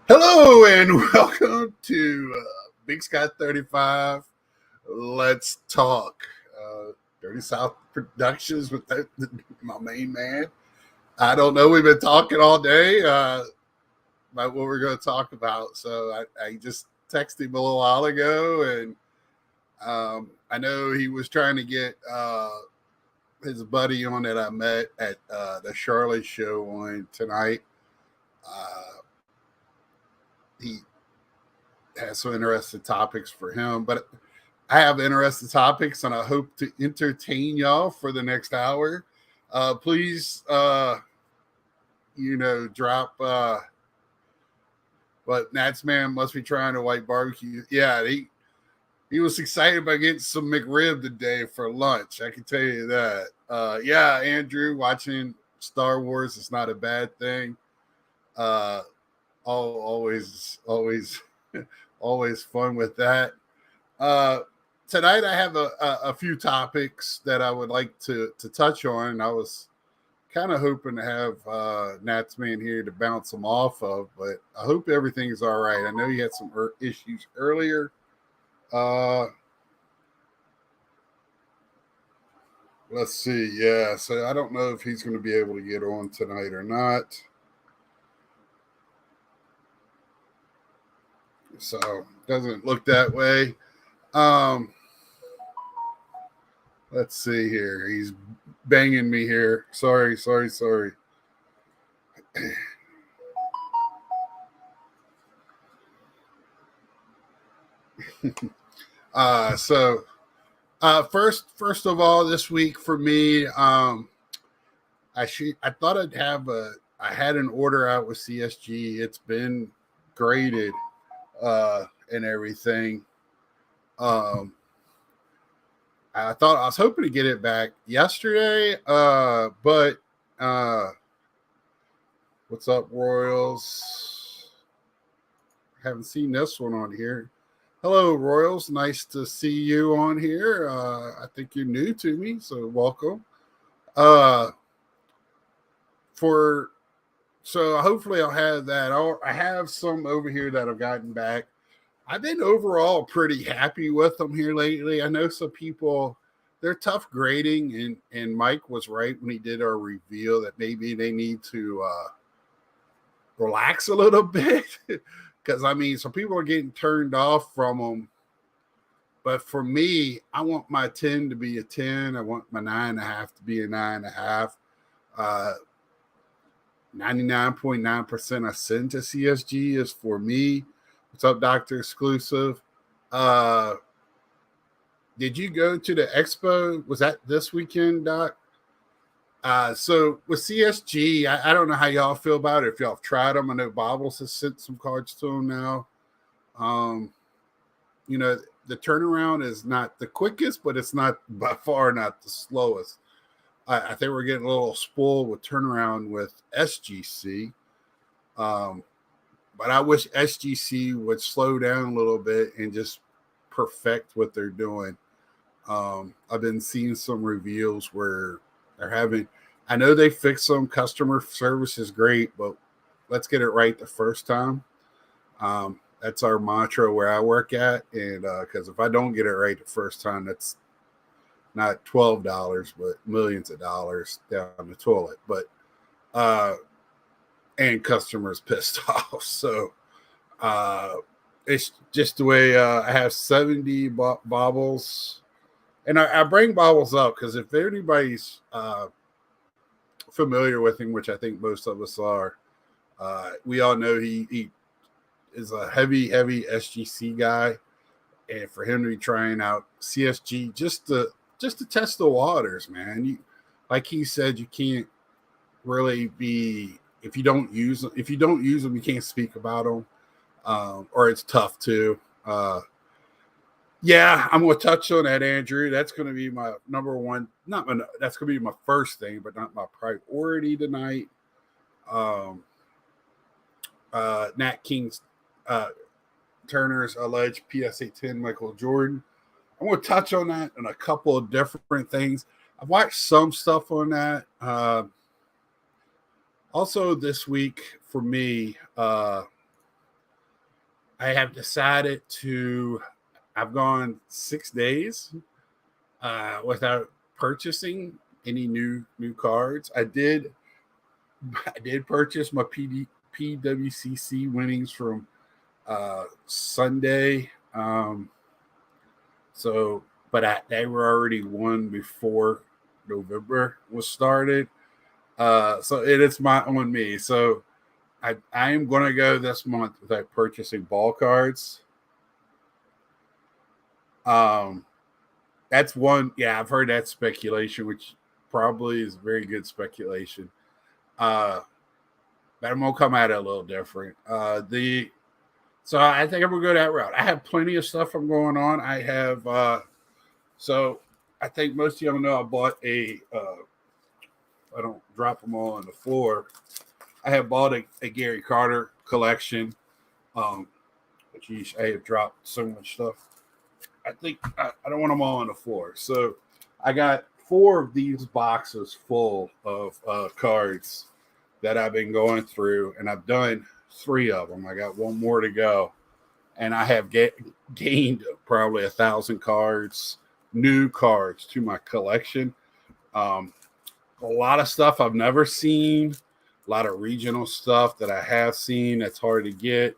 Hello and welcome to Big Sky 35. Let's talk. Dirty South Productions with my main man. I don't know. We've been talking all day about what we're going to talk about. So I just texted him a little while ago, and I know he was trying to get his buddy on that I met at the Charlotte show on tonight. He has some interesting topics for him, but I have interesting topics, and I hope to entertain y'all for the next hour. Please, drop what Natsman must be trying to white barbecue. Yeah, he was excited about getting some McRib today for lunch. I can tell you that. Yeah, Andrew, watching Star Wars is not a bad thing. Always always fun with that. Tonight I have a few topics that I would like to touch on. I was kind of hoping to have Natsman here to bounce them off of, but I hope everything's all right. I know he had some issues earlier. Let's see. Yeah, so I don't know if he's going to be able to get on tonight or not. So doesn't look that way. Let's see here. He's banging me here. Sorry. So first of all, this week for me, I thought I had an order out with CSG. It's been graded and everything. I was hoping to get it back yesterday, but what's up, Royals? Haven't seen this one on here. Hello, Royals. Nice to see you on here. I think you're new to me, so welcome. So hopefully I'll have that. I have some over here that I've gotten back. I've been overall pretty happy with them here lately. I know some people, they're tough grading, and Mike was right when he did our reveal that maybe they need to relax a little bit. Because, I mean, some people are getting turned off from them. But for me, I want my 10 to be a 10. I want my 9.5 to be a 9.5. 99.9% I send to CSG is for me. What's up, Dr. Exclusive? Did you go to the expo? Was that this weekend, Doc? So with CSG, I don't know how y'all feel about it. If y'all have tried them, I know Bobbles has sent some cards to them now. The turnaround is not the quickest, but it's not by far not the slowest. I think we're getting a little spoiled with turnaround with SGC. But I wish SGC would slow down a little bit and just perfect what they're doing. I've been seeing some reveals where they're having, I know they fixed some customer service is great, but let's get it right the first time. That's our mantra where I work at. And because if I don't get it right the first time, that's not $12, but millions of dollars down the toilet. But and customers pissed off. So it's just the way I have 70 bobbles. And I bring bobbles up because if anybody's familiar with him, which I think most of us are, we all know he is a heavy SGC guy. And for him to be trying out CSG just to test the waters, man. Like he said, you can't really be if you don't use them, you can't speak about them, or it's tough to. Yeah, I'm going to touch on that, Andrew. That's going to be my number one. That's going to be my first thing, but not my priority tonight. Nat King's Turner's alleged PSA 10 Michael Jordan. I'm going to touch on that and a couple of different things. I've watched some stuff on that. Also this week for me, I have decided I've gone 6 days without purchasing any new cards. I did purchase my PWCC winnings from Sunday. They were already won before November was started. So it is on me. So I am going to go this month without purchasing ball cards. That's one. Yeah, I've heard that speculation, which probably is very good speculation. But I'm gonna come at it a little different. So I think I'm gonna go that route. I have plenty of stuff I'm going on. I have so I think most of y'all know I bought I don't drop them all on the floor. I have bought a Gary Carter collection. Geez, I have dropped so much stuff. I think I don't want them all on the floor. So I got 4 of these boxes full of cards that I've been going through, and I've done 3 of them. I got 1 more to go, and I have gained probably 1,000 cards, new cards to my collection. A lot of stuff I've never seen, a lot of regional stuff that I have seen that's hard to get,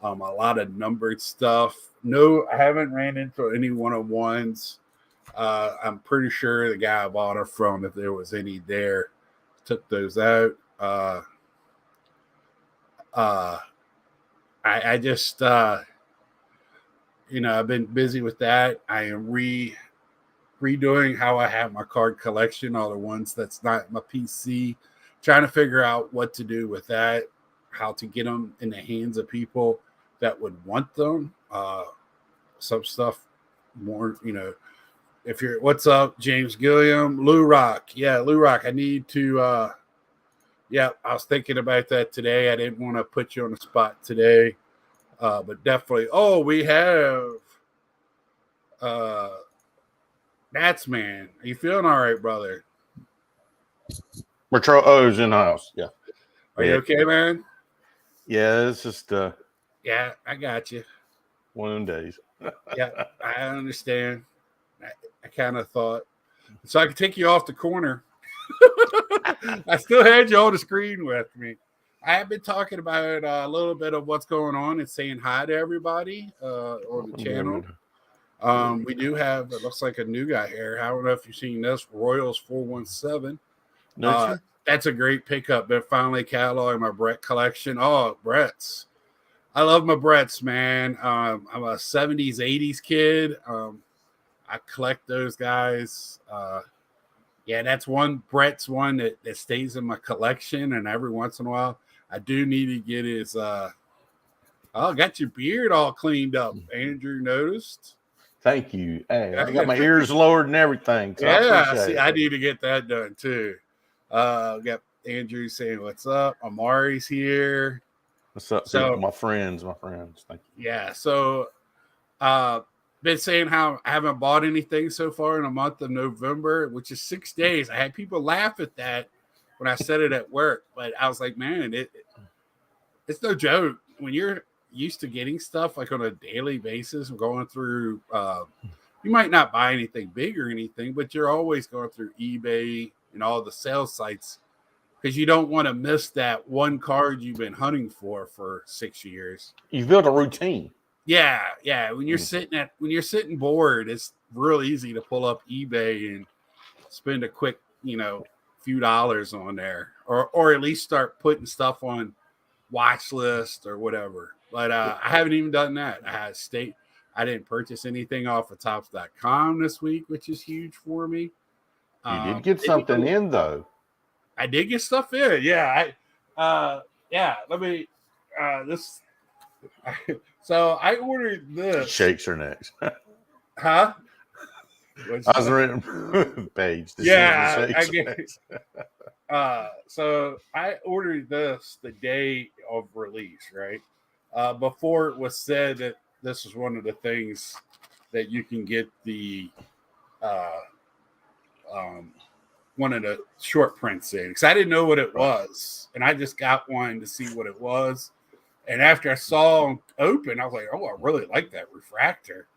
a lot of numbered stuff. No, I haven't ran into any one-on-ones. I'm pretty sure the guy I bought it from, if there was any there, took those out. I just, I've been busy with that. I am redoing how I have my card collection, all the ones that's not my PC, trying to figure out what to do with that, how to get them in the hands of people that would want them. Some stuff more, if you're, what's up, James Gilliam, Lou Rock. Yeah, Lou Rock, I need to, I was thinking about that today. I didn't want to put you on the spot today, but definitely. Oh, we have Natsman. Are you feeling all right, brother? He's in the house. Yeah. Are you okay, man? Yeah, it's just yeah, I got you. One of them days. Yeah, I understand. I kind of thought so I could take you off the corner. I still had you on the screen with me. I have been talking about a little bit of what's going on and saying hi to everybody on the channel. We do have, it looks like a new guy here. I don't know if you've seen this, Royals 417. That's a great pickup. Been finally cataloging my Brett collection. Oh, Brett's. I love my Bretts, man. I'm a 70s, 80s kid. I collect those guys. That's Brett's one that stays in my collection, and every once in a while, I do need to get his. Got your beard all cleaned up. Andrew noticed. Thank you. Hey, I got my ears lowered and everything. So I need to get that done too. Got Andrew saying what's up. Amari's here. What's up, people? My friends. Thank you. Yeah. So, been saying how I haven't bought anything so far in a month of November, which is 6 days. I had people laugh at that when I said it at work, but I was like, man, it's no joke. When you're used to getting stuff like on a daily basis and going through, you might not buy anything big or anything, but you're always going through eBay and all the sales sites because you don't want to miss that one card you've been hunting for 6 years. You've built a routine. Yeah. When you're sitting bored, it's real easy to pull up eBay and spend a quick, few dollars on there, or at least start putting stuff on watch list or whatever. But I haven't even done that. I didn't purchase anything off of Tops.com this week, which is huge for me. You did get something in though. I did get stuff in. Yeah. Let me this. So I ordered this. Shakes her necks. Huh? I was reading the page. So I ordered this the day of release, right? Before it was said that this is one of the things that you can get the one of the short prints in, because I didn't know what it was, and I just got one to see what it was. And after I saw them open, I was like, oh, I really like that refractor.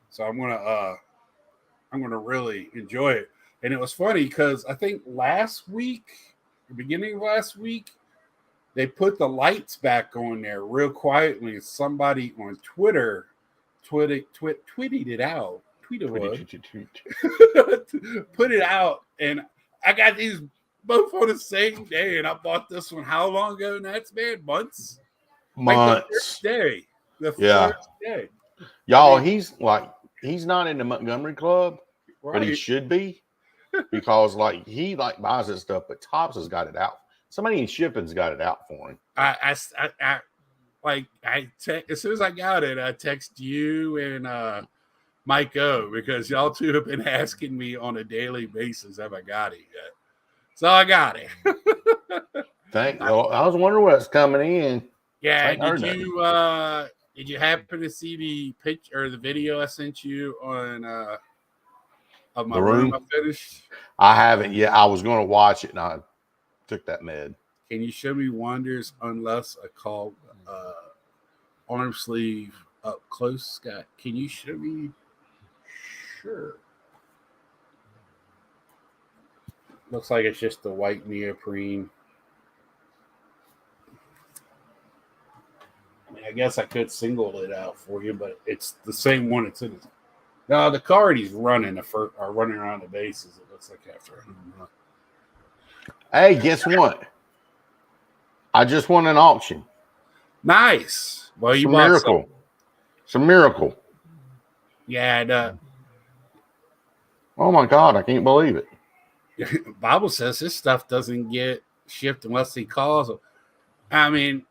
So I'm gonna really enjoy it. And it was funny because I think last week, the beginning of last week, they put the lights back on there real quietly. And somebody on Twitter tweeted it out. Put it out, and I got these both on the same day. And I bought this one how long ago? Natsman? Months. Like the first day. The first day. Y'all, he's not in the Montgomery Club, right. But he should be, because he buys his stuff, but Tops has got it out. Somebody in shipping's got it out for him. As soon as I got it, I text you and Mike O, because y'all two have been asking me on a daily basis, have I got it yet? So I got it. I was wondering what's coming in. Yeah, did you happen to see the pitch or the video I sent you on of my room I finished? I haven't yet. I was going to watch it and I took that med. Can you show me wonders unless I call arm sleeve up close, Scott? Can you show me? Sure. Looks like it's just the white neoprene. I mean, I guess I could single it out for you, but it's the same one it's in. No, the card he's running are running around the bases. It looks like after a home run. Hey, guess what? I just won an auction. Nice. Well, you bought miracle. Some miracle. Yeah. Oh my God, I can't believe it. Bible says this stuff doesn't get shipped unless he calls them. I mean,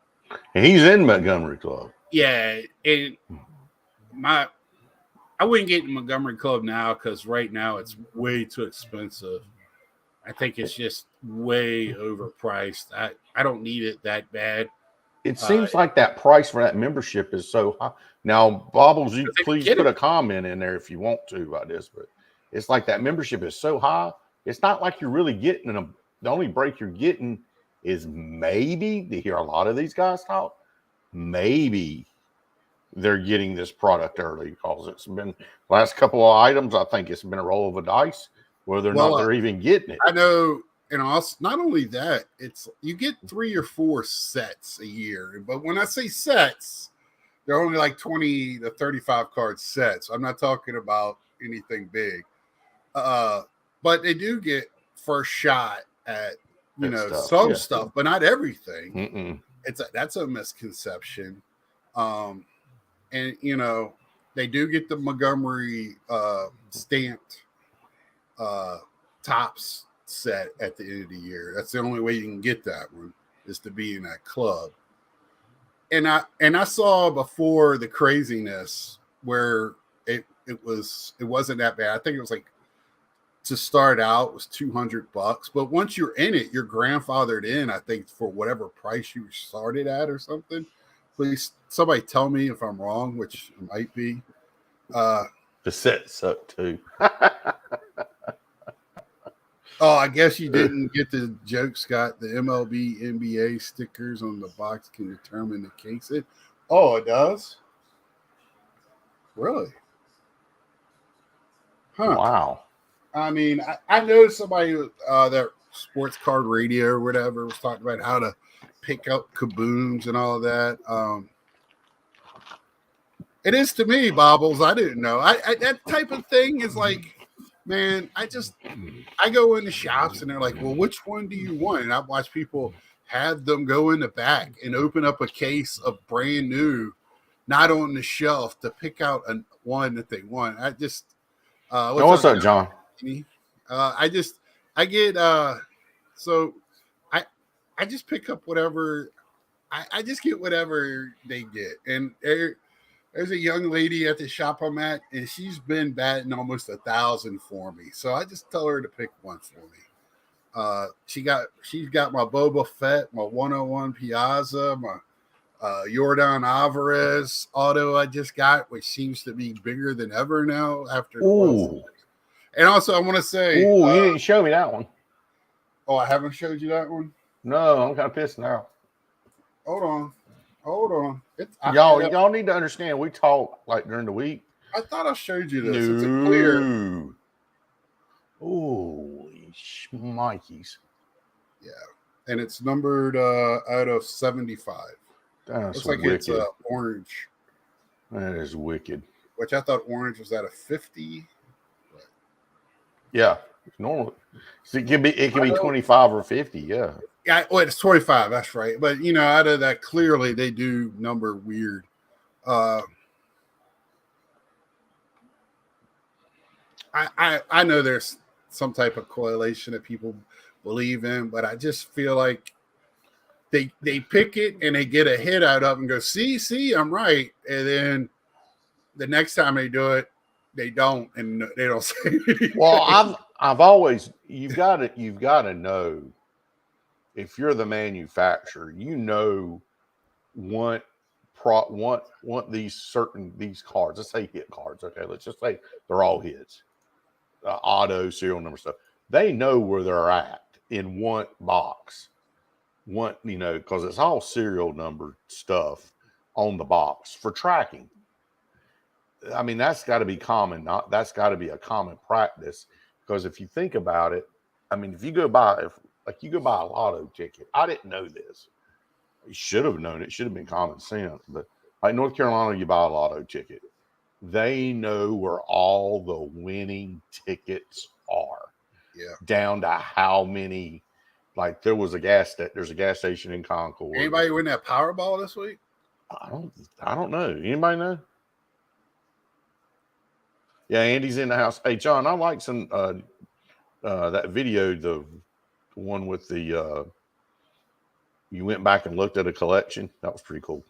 and he's in Montgomery Club. Yeah, and I wouldn't get in Montgomery Club now because right now it's way too expensive. I think it's just way overpriced. I don't need it that bad. It seems like that price for that membership is so high. Now, Bobbles, you please put a comment in there if you want to about this, but it's like that membership is so high. It's not like you're really getting them. The only break you're getting is maybe, to hear a lot of these guys talk, maybe they're getting this product early, because it's been last couple of items. I think it's been a roll of a dice whether or not they're even getting it. I know. And also, not only that, it's you get 3 or 4 sets a year. But when I say sets, they're only like 20 to 35 card sets. I'm not talking about anything big. But they do get first shot at some stuff, but not everything. That's a misconception. And they do get the Montgomery stamped Tops set at the end of the year. That's the only way you can get that one, is to be in that club. And I saw before the craziness where it wasn't that bad. I think it was like, to start out was $200, but once you're in it, you're grandfathered in, I think, for whatever price you started at or something. Please, somebody tell me if I'm wrong, which it might be. The set sucked too. Oh, I guess you didn't get the joke, Scott. The MLB NBA stickers on the box can determine the case. Oh, it does? Really? Huh. Wow. I mean, I know somebody that Sports Card Radio or whatever was talking about how to pick up kabooms and all that. It is to me, Bobbles. I didn't know. I that type of thing is like, man, I go into shops and they're like, well, which one do you want? And I watch people have them go in the back and open up a case of brand new, not on the shelf, to pick out one that they want. What's up, John? I just pick up whatever. I just get whatever they get. And there's a young lady at the shop I'm at, and she's been batting almost 1,000 for me. So I just tell her to pick one for me. She's got my Boba Fett, my 101 Piazza, my Yordan Alvarez auto I just got, which seems to be bigger than ever now after. And also, I want to say, you didn't show me that one. Oh, I haven't showed you that one? No, I'm kind of pissed now. Hold on. Hold on. Y'all need to understand. We talk like during the week. I thought I showed you this. No. It's a clear. Holy shnikes. Yeah. And it's numbered out of 75. That's Looks like wicked. it's orange. That is wicked. Which I thought orange was at a 50. But... yeah. Normal. So it can be 25 or 50. Yeah. Yeah. Well, it's 25. That's right. But, out of that, clearly they do number weird. I know there's some type of correlation that people believe in, but I just feel like they pick it and they get a hit out of it and go, see, I'm right. And then the next time they do it, they don't, and they don't say anything. Well, I've always you've got to know if you're the manufacturer, want these cards. Let's say hit cards. Okay, let's just say they're all hits. Auto serial number stuff. They know where they're at in one box. Because it's all serial number stuff on the box for tracking. I mean, that's got to be common. That's got to be a common practice. Because if you think about it, I mean, if you go buy a lotto ticket, I didn't know this. You should have known it. Should have been common sense. But like North Carolina, you buy a lotto ticket. They know where all the winning tickets are. Yeah. Down to how many. Like there's a gas station in Concord. Anybody win that Powerball this week? I don't know. Anybody know? Yeah, Andy's in the house. Hey, John, I like some that video, the one with the you went back and looked at a collection. That was pretty cool.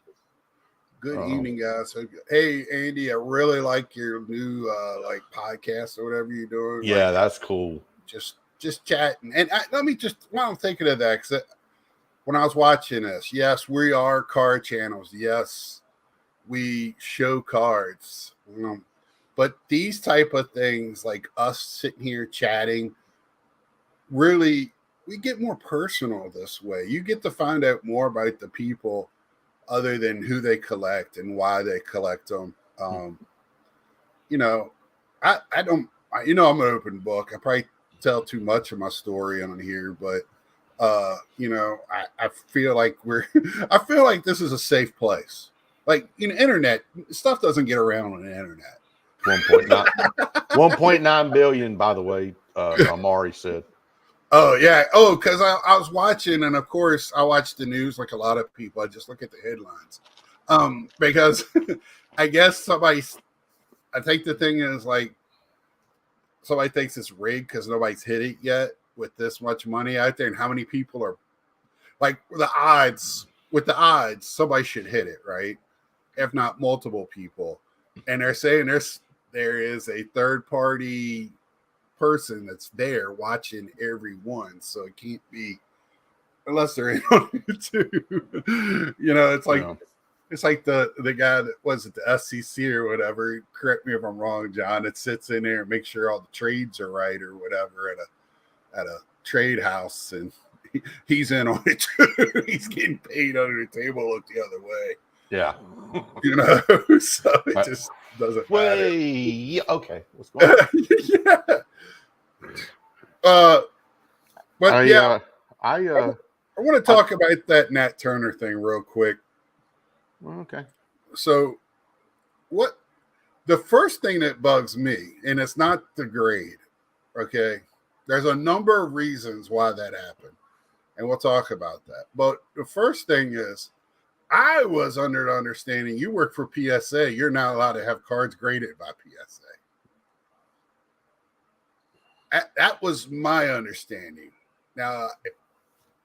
Good evening, guys. Hey, Andy, I really like your new podcast or whatever you're doing. Yeah, that's cool. Just chatting. And while I'm thinking of that, because when I was watching this, yes, we are card channels. Yes, we show cards. But these type of things, like us sitting here chatting, really, we get more personal this way. You get to find out more about the people other than who they collect and why they collect them. I don't, I'm an open book. I probably tell too much of my story on here, but I feel like I feel like this is a safe place. Like internet stuff doesn't get around on the internet. 1.9 billion, by the way, Amari said. Oh yeah. Oh, because I was watching, and of course I watch the news like a lot of people. I just look at the headlines. Because I guess I think the thing is like somebody thinks it's rigged because nobody's hit it yet with this much money out there, and how many people are like with the odds, somebody should hit it, right? If not multiple people. And they're saying there is a third party person that's there watching every one, so it can't be unless they're in on it too. It's like it's like the guy that was at the FCC or whatever. Correct me if I'm wrong, John. That sits in there and makes sure all the trades are right or whatever at a trade house, and he's in on it too. He's getting paid under the table. Look the other way. Yeah, so it just doesn't matter. Yeah, okay, what's going on? Yeah. But I want to talk about that Nat Turner thing real quick. Okay. So, the first thing that bugs me, and it's not the grade, okay? There's a number of reasons why that happened, and we'll talk about that. But the first thing is, I was under the understanding you work for PSA. You're not allowed to have cards graded by PSA. That was my understanding. Now,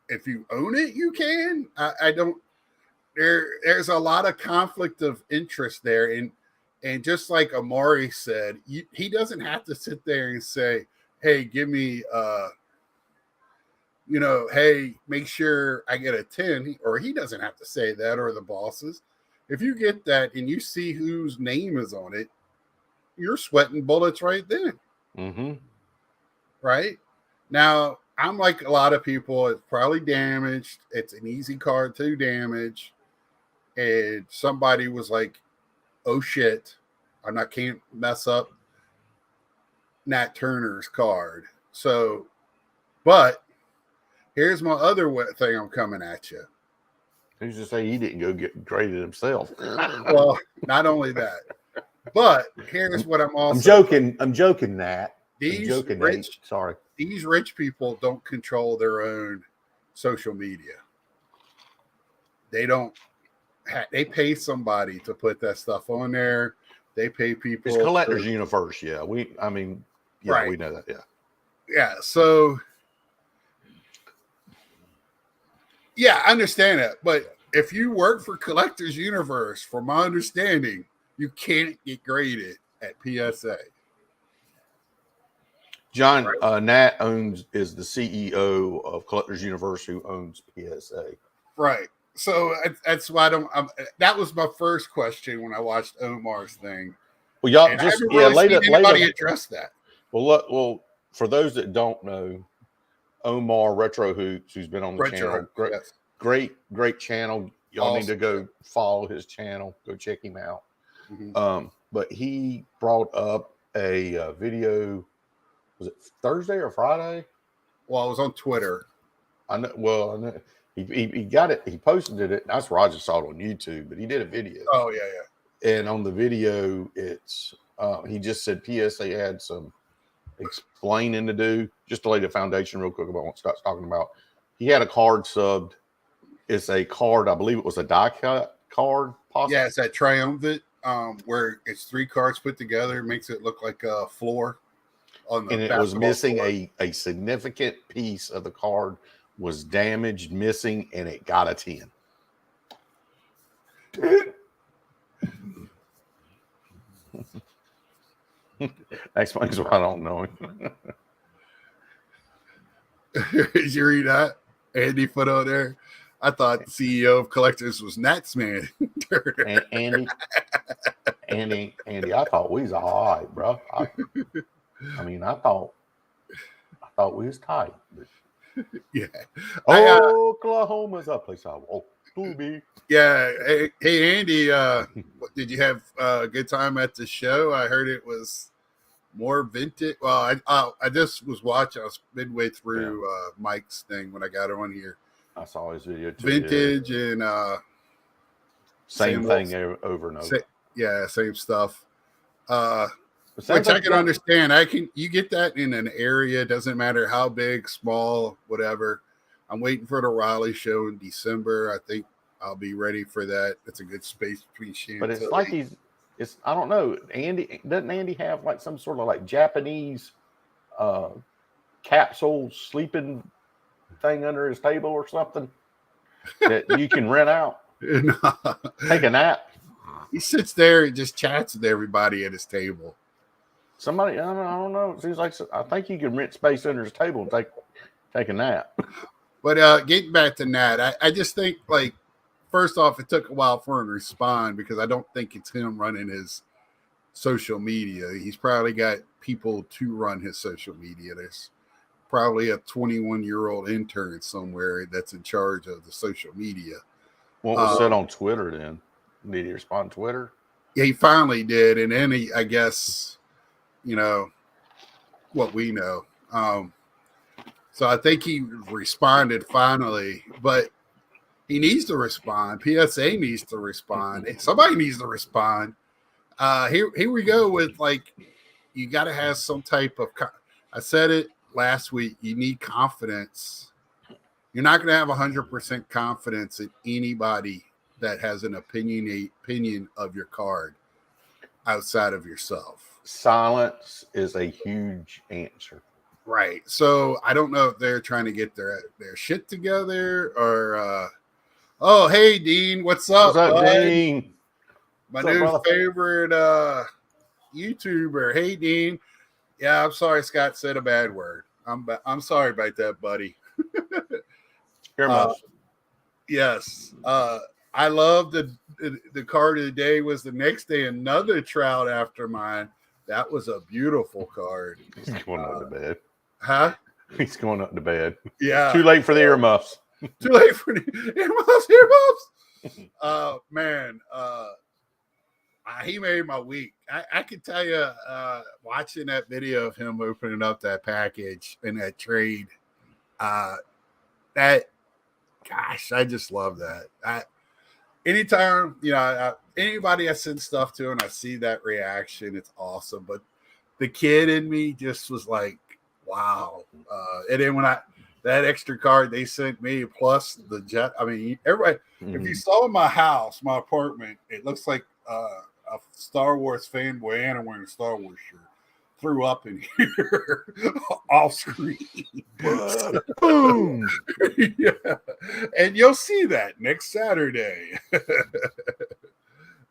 if you own it, you can. I don't. There's a lot of conflict of interest there, and just like Amari said, he doesn't have to sit there and say, "Hey, give me, hey, make sure I get a 10," or he doesn't have to say that, or the bosses. If you get that and you see whose name is on it, you're sweating bullets right then. Mm-hmm. Right now, I'm like a lot of people. It's probably damaged. It's an easy card to damage. and somebody was like, "Oh shit, can't mess up Nat Turner's card." So, but here's my other thing I'm coming at you. Who's to say he didn't go get graded himself? Well, not only that, but here's what I'm also. I'm joking, Nat. These rich people don't control their own social media. They don't. They pay somebody to put that stuff on there. They pay people. It's collector's universe. Yeah, we know that. Yeah. Yeah. So. Yeah, I understand that. But if you work for Collector's Universe, from my understanding, you can't get graded at PSA. John, right? Nat is the CEO of Collector's Universe, who owns PSA. Right. So that's why that was my first question when I watched Omar's thing. Well, y'all and just later address that. Well, for those that don't know, Omar Retro Hoops, who's been on the channel, great channel. Y'all need to go follow his channel. Go check him out. Mm-hmm. But he brought up a video. Was it Thursday or Friday? Well, it was on Twitter. I know. Well, I know. He got it. He posted it. That's where I just saw it on YouTube. But he did a video. Oh yeah. And on the video, it's he just said PSA had some explaining to do. Just to lay the foundation real quick about what Scott's talking about. He had a card subbed. It's a card, I believe it was a die cut card, possibly. Yeah, it's that triumvirate where it's 3 cards put together. It makes it look like a floor. And it was missing a significant piece of the card, was damaged, missing, and it got a 10. That explains why I don't know him. Did you read that? Andy put on there. I thought the CEO of Collectors was Natsman. Andy, I thought we was all right, bro. I thought we was tight. But... Yeah. Oklahoma's a place I want to be. Yeah. Hey, Andy, did you have a good time at the show? I heard it was more vintage. Well, I just was watching. I was midway through Mike's thing when I got on here. I saw his video too. Vintage and same thing over and over. Same stuff. Which I can understand. You get that in an area, doesn't matter how big, small, whatever. I'm waiting for the Raleigh show in December. I think I'll be ready for that. It's a good space between Chantilly. But it's like I don't know. Doesn't Andy have like some sort of like Japanese capsule sleeping thing under his table or something that you can rent out? Take a nap. He sits there and just chats with everybody at his table. Somebody, I don't know. It seems like I think you can rent space under his table and take a nap. But getting back to Nat, I just think, like, first off, it took a while for him to respond because I don't think it's him running his social media. He's probably got people to run his social media. There's probably a 21-year-old intern somewhere that's in charge of the social media. What was said on Twitter then? Did he respond on Twitter? Yeah, he finally did. And then I guess, what we know. So I think he responded finally, but he needs to respond. PSA needs to respond. Somebody needs to respond. Here we go with, like, you got to have some type of, I said it last week, you need confidence. You're not going to have 100% confidence in anybody that has an opinion of your card outside of yourself. Silence is a huge answer. Right. So I don't know if they're trying to get their shit together or oh, hey Dean, what's up? What's up, Dean? My new favorite YouTuber. Hey Dean. Yeah, I'm sorry Scott said a bad word. I'm sorry about that, buddy. Yes. I love the card of the day was the next day, another trout after mine. That was a beautiful card. He's going up to bed. Huh? He's going up to bed. Yeah. Too late for the earmuffs. Too late for the earmuffs. Man, he made my week. I can tell you, watching that video of him opening up that package and that trade, that, gosh, I just love that. Anytime, anybody I send stuff to and I see that reaction, it's awesome. But the kid in me just was like, wow. And then when that extra card they sent me plus the jet, I mean, everybody, if you saw my house, my apartment, it looks like a Star Wars fanboy and I'm wearing a Star Wars shirt. Threw up in here off screen. Boom. Yeah. And you'll see that next Saturday.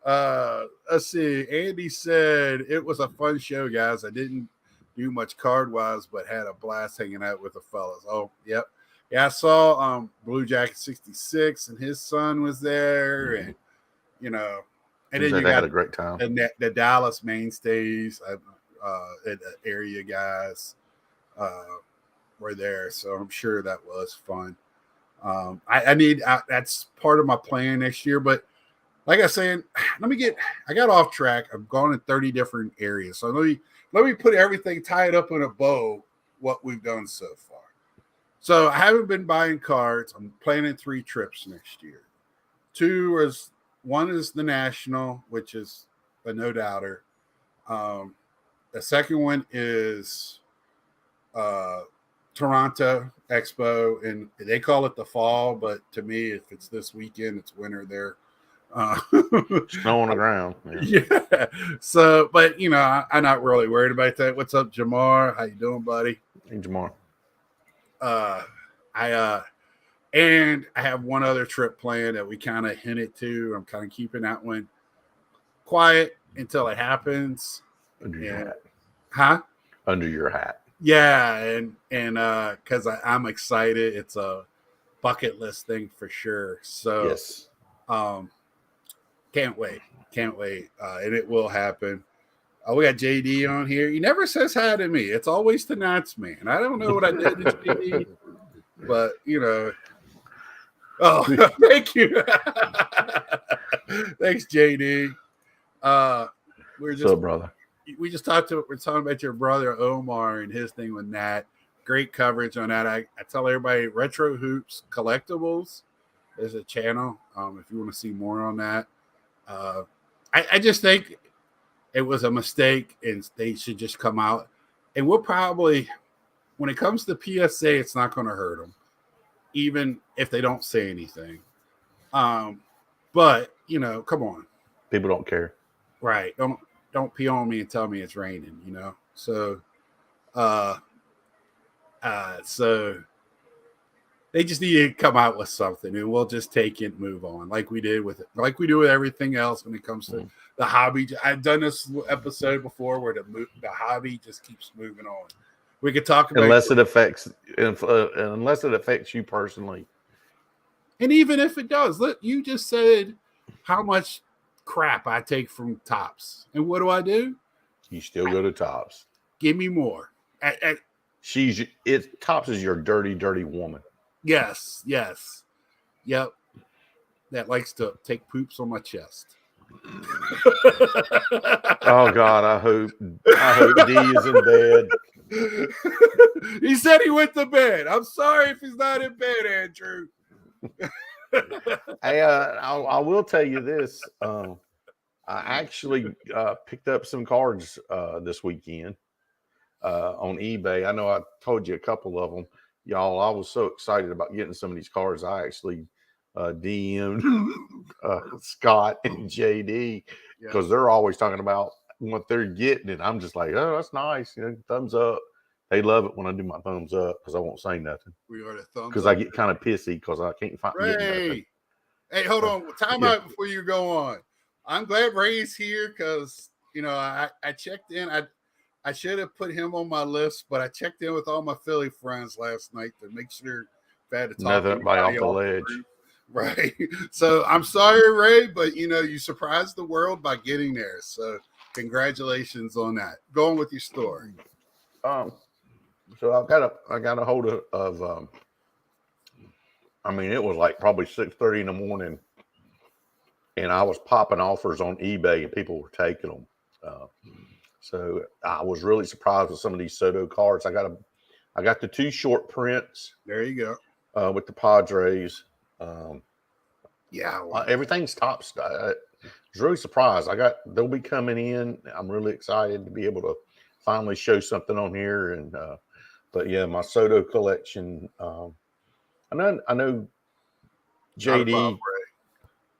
Let's see. Andy said it was a fun show, guys. I didn't do much card wise, but had a blast hanging out with the fellas. Oh, yep. Yeah, I saw Blue Jacket 66 and his son was there, and and then you got a great time. The Dallas mainstays, the area guys were there, so I'm sure that was fun. That's part of my plan next year, but like I was saying, I got off track. I've gone in 30 different areas. So let me put everything tied up in a bow, what we've done so far. So I haven't been buying cards. I'm planning 3 trips next year. One is the National, which is a no doubter. The second one is Toronto Expo, and they call it the fall, but to me, if it's this weekend, it's winter there. Snow on the ground. Yeah. So, but I'm not really worried about that. What's up, Jamar? How you doing, buddy? Hey, Jamar. And I have one other trip planned that we kind of hinted to. I'm kind of keeping that one quiet until it happens. Under your hat. Huh? Under your hat. Yeah, and because I'm excited. It's a bucket list thing for sure. So yes. Can't wait. And it will happen. We got JD on here. He never says hi to me. It's always the Natsman. I don't know what I did to JD, but Oh, thank you. Thanks, JD. We're brother. We just we're talking about your brother Omar and his thing with Nat. Great coverage on that. I tell everybody, Retro Hoops Collectibles is a channel. If you want to see more on that. I just think it was a mistake and they should just come out. And we'll probably, when it comes to PSA, it's not going to hurt them, even if they don't say anything. But, come on. People don't care. Right. Don't pee on me and tell me it's raining, So, so they just need to come out with something, and we'll just take it and move on, like we do with everything else when it comes to the hobby. I've done this episode before where the hobby just keeps moving on. We could talk about unless it affects you personally, and even if it does. Look, you just said how much crap I take from Tops, and what do? You still go to Tops. Give me more. Tops is your dirty woman. Yes. Yep. That likes to take poops on my chest. Oh God, I hope D is in bed. He said he went to bed. I'm sorry if he's not in bed, Andrew. Hey, I will tell you this. I actually picked up some cards this weekend on eBay. I know I told you a couple of them. Y'all, I was so excited about getting some of these cards. I actually DM'd Scott and JD because they're always talking about what they're getting, and I'm just like, oh, that's nice. Thumbs up. They love it when I do my thumbs up because I won't say nothing. We are the thumbs because I get kind of pissy because I can't find nothing. Hey, hold on. Time out before you go on. I'm glad Ray's here because I checked in. I should have put him on my list, but I checked in with all my Philly friends last night to make sure if I had to talk nothing by off the ledge. Right. So I'm sorry, Ray, but you surprised the world by getting there. So congratulations on that. Go on with your story. So I got a hold of I mean, it was like probably 6:30 in the morning and I was popping offers on eBay, and people were taking them. So I was really surprised with some of these Soto cards. I got the 2 short prints. There you go. With the Padres. Yeah, everything's top stuff. I was really surprised. They'll be coming in. I'm really excited to be able to finally show something on here. And but yeah, my Soto collection. I know JD.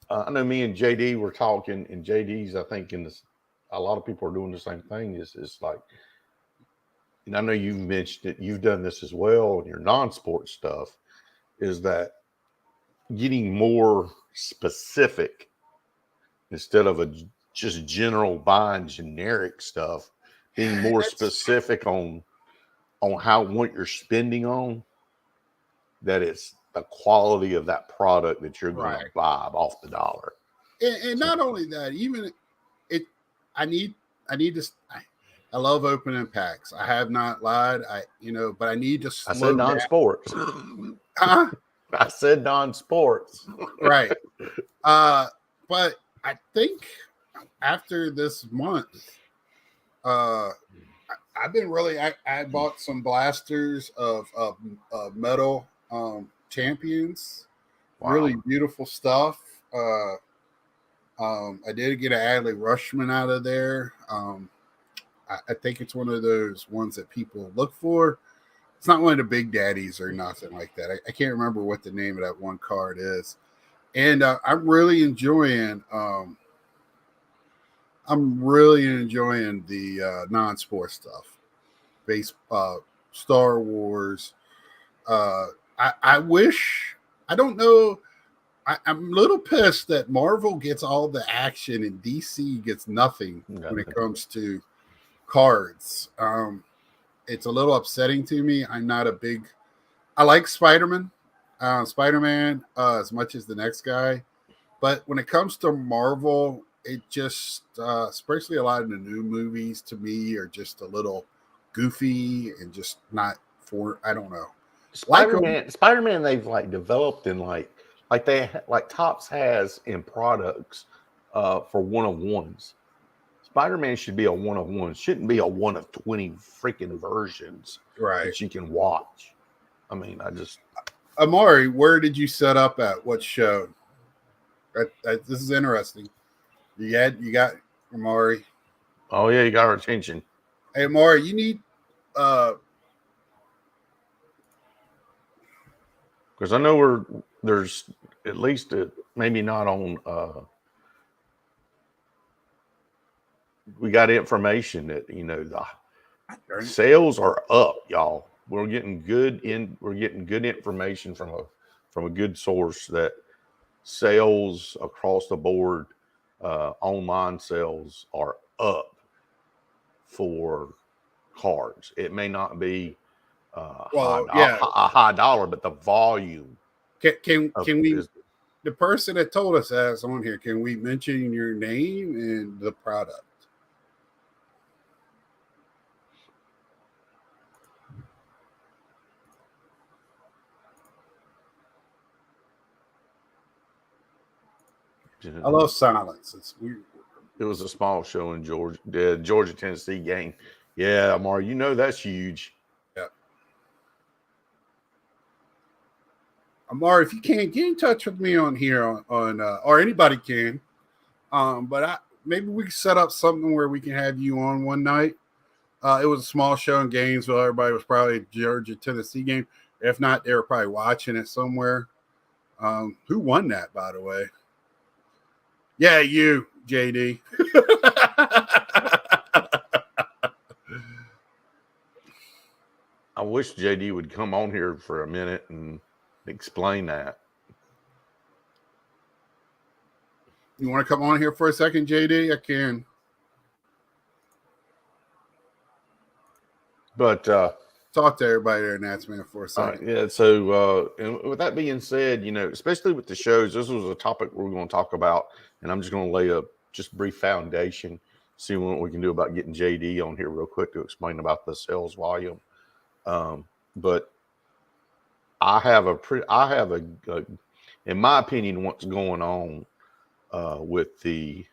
I know me and JD were talking, and JD's, I think, a lot of people are doing the same thing. Is like, and I know you've mentioned it, you've done this as well in your non-sport stuff, is that getting more specific instead of just general buying generic stuff, being more specific on what you're spending on, that it's the quality of that product that you're going to buy off the dollar. And not only that, even I love opening packs. I have not lied. But I need to slow I said non-sports. Huh? I said non-sports. Right. But I think after this month, I've been really. I bought some blasters of metal champions. Wow. Really beautiful stuff. I did get an Adley Rushman out of there. I think it's one of those ones that people look for. It's not one of the big daddies or nothing like that. I can't remember what the name of that one card is. And I'm really enjoying the non-sport stuff. Star Wars. I wish, I don't know. I'm a little pissed that Marvel gets all the action and DC gets nothing when it comes to cards. It's a little upsetting to me. I like Spider-Man as much as the next guy. But when it comes to Marvel, it just, especially a lot of the new movies to me are just a little goofy and just not I don't know. Spider-Man they've like developed in like Topps has in products for 1-of-1s. Spider-Man should be a 1-of-1. Shouldn't be a 1-of-20 freaking versions that you can watch. I mean, Amari, where did you set up at? What show? This is interesting. You got Amari. Oh yeah, you got our attention. Hey Amari, you need because I know there's at least maybe not on we got information that the sales are up, y'all. We're getting good information from a good source that sales across the board, online sales are up for cards. It may not be a high dollar, but the volume. Can we? The person that told us that's on here. Can we mention your name and the product? I love silence. It's weird. It was a small show in Georgia, the Georgia-Tennessee game. Yeah, Amari, that's huge. Yeah. Amari, if you can't get in touch with me on here on or anybody can, but maybe we can set up something where we can have you on one night. It was a small show in Gainesville. Everybody was probably a Georgia-Tennessee game. If not, they were probably watching it somewhere. Who won that, by the way? Yeah, you, JD. I wish JD would come on here for a minute and explain that. You want to come on here for a second, JD? I can. But talk to everybody there, Natsman, for a second. Yeah. So, and with that being said, especially with the shows, this was a topic we're going to talk about, and I'm just going to lay a brief foundation, see what we can do about getting JD on here real quick to explain about the sales volume. But I have in my opinion, what's going on with the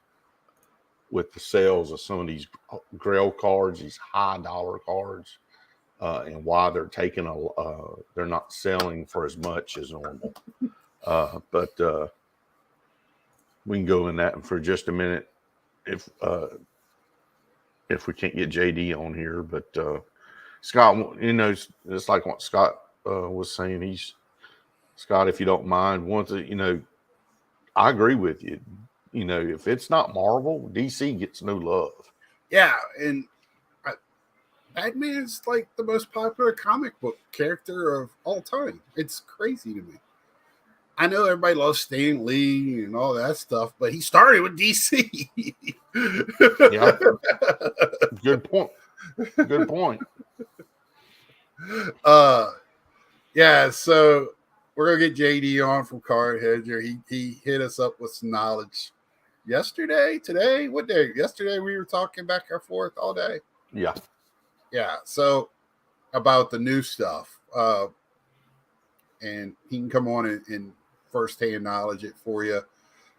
sales of some of these Grail cards, these high dollar cards, and why they're taking they're not selling for as much as normal. But we can go in that for just a minute if we can't get JD on here. But Scott, it's like what Scott was saying. Scott, if you don't mind, I agree with you. If it's not Marvel, DC gets no love. Yeah, and Batman's like the most popular comic book character of all time. It's crazy to me. I know everybody loves Stan Lee and all that stuff, but he started with DC. Yeah. Good point. Good point. Yeah, so we're gonna get JD on from Card Hedger. He hit us up with some knowledge yesterday, today, what day? Yesterday we were talking back and forth all day. Yeah. Yeah, so about the new stuff. And he can come on and firsthand knowledge it for you.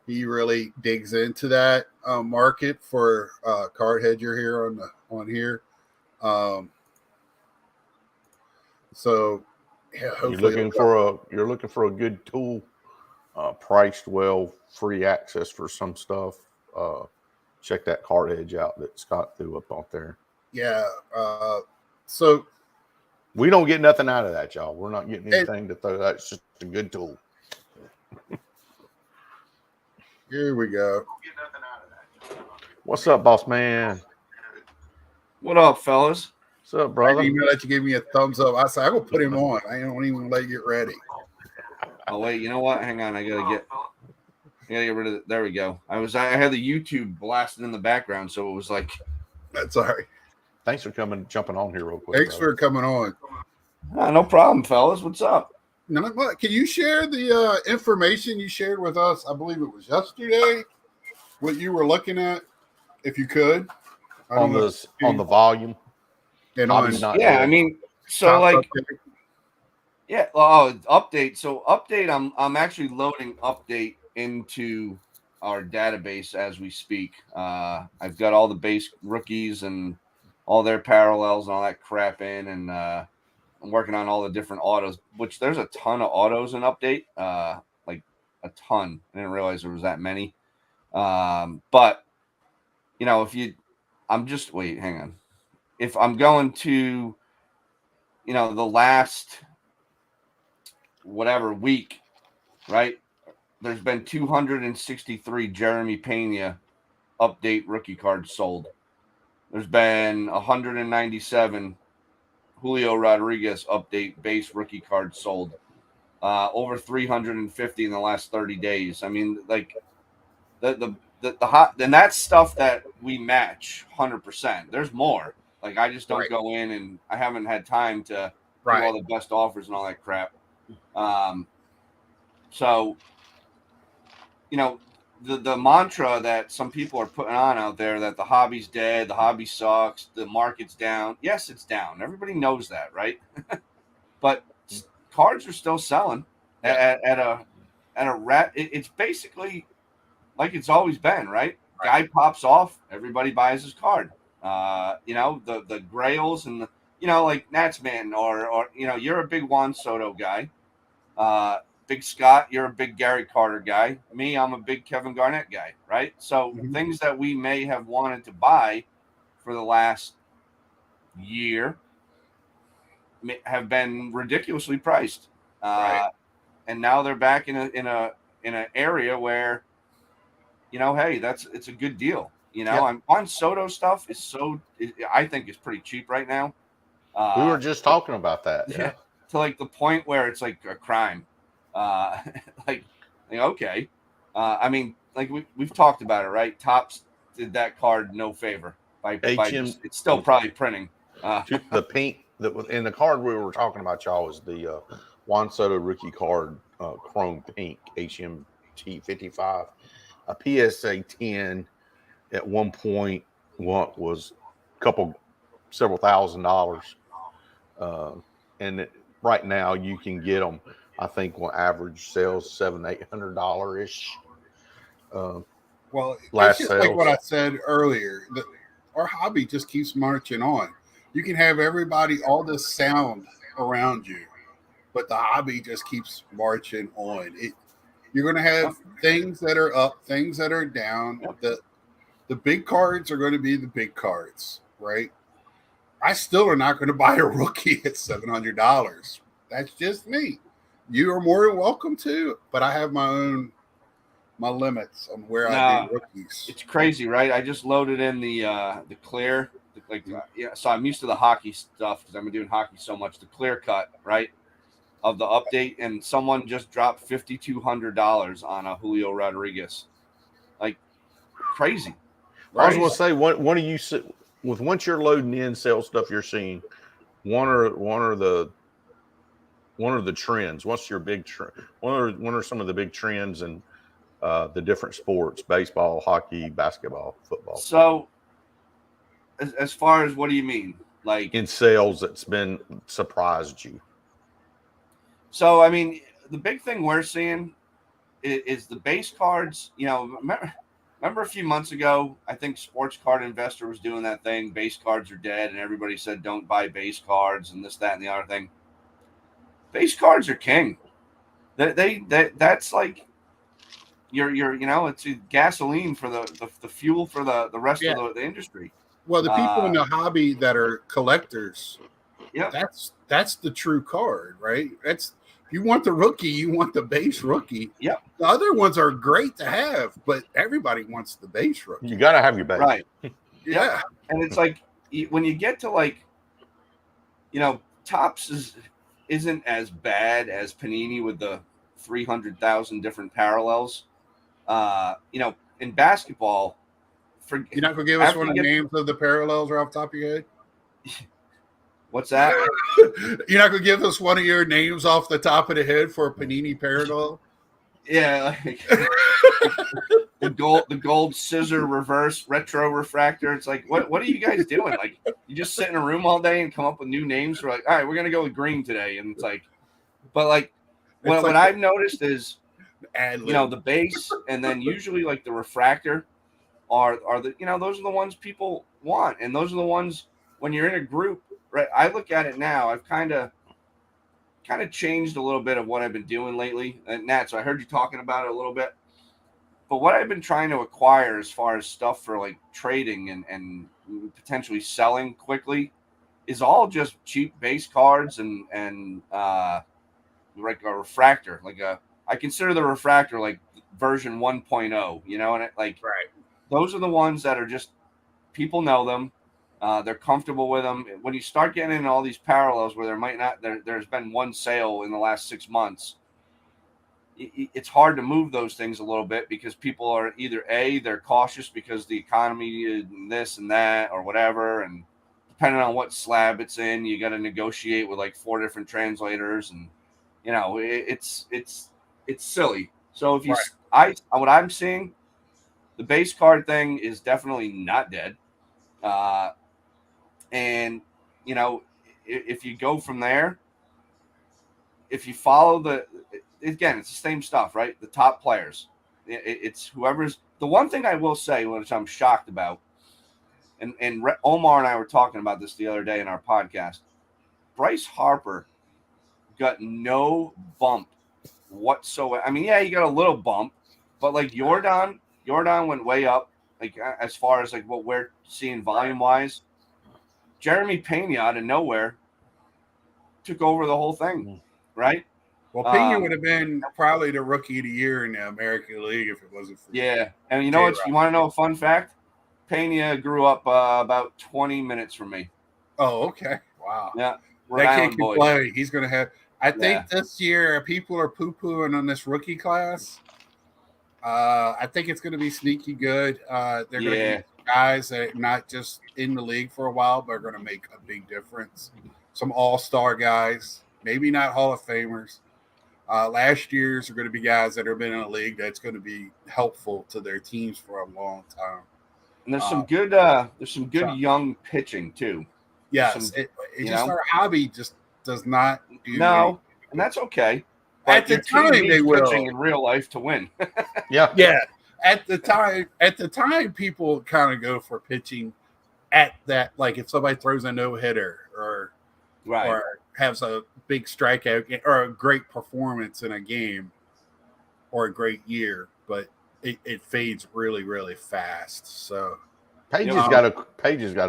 He really digs into that market for Card Hedger here on here. So yeah, hopefully you're looking for a good tool, priced well, free access for some stuff. Check that Card Edge out that Scott threw up out there. Yeah. So we don't get nothing out of that, y'all. We're not getting anything to throw. That's just a good tool. Here we go. What's up, boss man? What up, fellas? What's up, brother? I didn't even let you give me a thumbs up. I said I will put him on. I don't even let you get ready. Oh wait, you know what? Hang on, I gotta get rid of it. There we go. I had the YouTube blasting in the background, so it was like. That's all right. Thanks for jumping on here real quick. Thanks for coming on. No problem, fellas. What's up? Can you share the information you shared with us? I believe it was yesterday. What you were looking at, if you could, on the volume. And I mean, so like, update. Yeah. Oh, update. So update. I'm actually loading update into our database as we speak. I've got all the base rookies and all their parallels and all that crap in, and I'm working on all the different autos, which there's a ton of autos in update, like a ton. I didn't realize there was that many. But hang on. If I'm going to, the last whatever week, right? There's been 263 Jeremy Pena update rookie cards sold. There's been 197 Julio Rodriguez update base rookie cards sold. Over 350 in the last 30 days. I mean, like the hot, and that's stuff that we match 100%. There's more. Like I just don't go in, and I haven't had time to do all the best offers and all that crap. So, the mantra that some people are putting on out there that the hobby's dead, the hobby sucks, the market's down. Yes, it's down. Everybody knows that, right? But cards are still selling at a rat. It's basically like it's always been, right? Guy pops off, everybody buys his card. The Grails and like Natsman or you're a big Juan Soto guy. Big Scott, you're a big Gary Carter guy. Me, I'm a big Kevin Garnett guy, right? So things that we may have wanted to buy for the last year have been ridiculously priced, and now they're back in an area where, hey, it's a good deal. On Soto stuff I think is pretty cheap right now. We were just talking about that, yeah. To like the point where it's like a crime. Okay. I mean, like we've talked about it, right? Topps did that card no favor by it's still probably printing. The pink that was in the card we were talking about, y'all, was the Juan Soto rookie card, chrome pink HMT 55, a PSA 10 at one point. What was several $1,000s, and right now you can get them. I think on average sales $700-800 ish. Well, it's last just like what sales. I said earlier. Our hobby just keeps marching on. You can have everybody, all this sound around you, but the hobby just keeps marching on. You're going to have things that are up, things that are down. The big cards are going to be the big cards, right? I still are not going to buy a rookie at $700. That's just me. You are more than welcome to, but I have my limits on where I do No, rookies. it's crazy, right? I just loaded in the clear, yeah. So I'm used to the hockey stuff because I've been doing hockey so much. The clear cut, right, of the update, and someone just dropped $5,200 on a Julio Rodriguez, like crazy. I was Right? going to say, one of you with once you're loading in sales stuff you're seeing, one are the trends. What's your big trend? What are some of the big trends in the different sports: baseball, hockey, basketball, football? So, as far as what do you mean, like in sales that's been surprised you? So, I mean, the big thing we're seeing is the base cards. You know, remember a few months ago, I think Sports Card Investor was doing that thing. Base cards are dead, and everybody said don't buy base cards and this, that, and the other thing. Base cards are king. That's like it's gasoline for the fuel for the rest Yeah. of the industry. Well, the people in the hobby that are collectors, Yeah, that's the true card, right? That's if you want the rookie, you want the base rookie. Yeah. The other ones are great to have, but everybody wants the base rookie. You got to have your base. right. Yeah. And it's like when you get to Topps isn't as bad as Panini with the 300,000 different parallels. In basketball, You're not gonna give us one of the names of the parallels right off the top of your head? What's that? You're not gonna give us one of your names off the top of the head for a Panini parallel? Yeah, like the gold scissor reverse retro refractor. It's like, what are you guys doing? Like, you just sit in a room all day and come up with new names for like, all right, we're gonna go with green today, and it's like, but like, what I've noticed is, the base, and then usually like the refractor are the those are the ones people want, and those are the ones when you're in a group, right? I look at it now. I've kind of changed a little bit of what I've been doing lately. And Nat, so I heard you talking about it a little bit. But what I've been trying to acquire as far as stuff for like trading and potentially selling quickly is all just cheap base cards and like a refractor. I consider the refractor like version 1.0, and right. Those are the ones that are just people know them. They're comfortable with them. When you start getting into all these parallels where there's been one sale in the last 6 months, it's hard to move those things a little bit because people are either they're cautious because the economy and this and that or whatever, and depending on what slab it's in, you got to negotiate with like 4 different translators, and it's silly. So if you, what I'm seeing, the base card thing is definitely not dead. And if you go from there, if you follow again, it's the same stuff, right? The top players, it's whoever's. The one thing I will say, which I'm shocked about, and Omar and I were talking about this the other day in our podcast. Bryce Harper got no bump whatsoever. I mean, yeah, he got a little bump, but like Jordan went way up, like as far as like what we're seeing volume wise. Jeremy Pena out of nowhere took over the whole thing, right? Well, Pena would have been probably the rookie of the year in the American League if it wasn't for And you know what? You want to know a fun fact? Pena grew up about 20 minutes from me. Oh, okay. Wow. Yeah. That kid can play. He's going to have – I think this year people are poo-pooing on this rookie class. I think it's going to be sneaky good. They're going to be guys that are not just in the league for a while, but are going to make a big difference. Some all-star guys, maybe not Hall of Famers. Last year's are going to be guys that have been in a league that's going to be helpful to their teams for a long time. And there's some good young pitching too. Yes, our hobby just does not do anything. And that's okay. But at the time they will in real life to win. Yeah. at the time, people kind of go for pitching at that. Like if somebody throws a no hitter or has a big strikeout or a great performance in a game or a great year, but it fades really, really fast. So Paige has got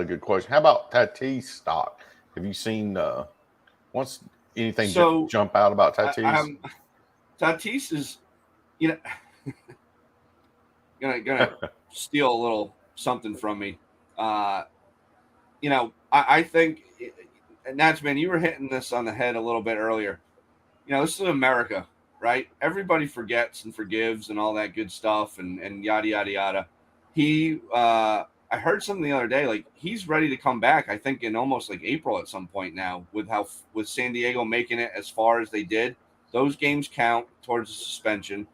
a good question. How about Tatis stock? Have you seen anything jump out about Tatis? Tatis is, gonna steal a little something from me. I think, Natsman, you were hitting this on the head a little bit earlier. This is America, right? Everybody forgets and forgives and all that good stuff and yada, yada, yada. I heard something the other day, like he's ready to come back, I think in almost like April at some point now with San Diego making it as far as they did. Those games count towards the suspension.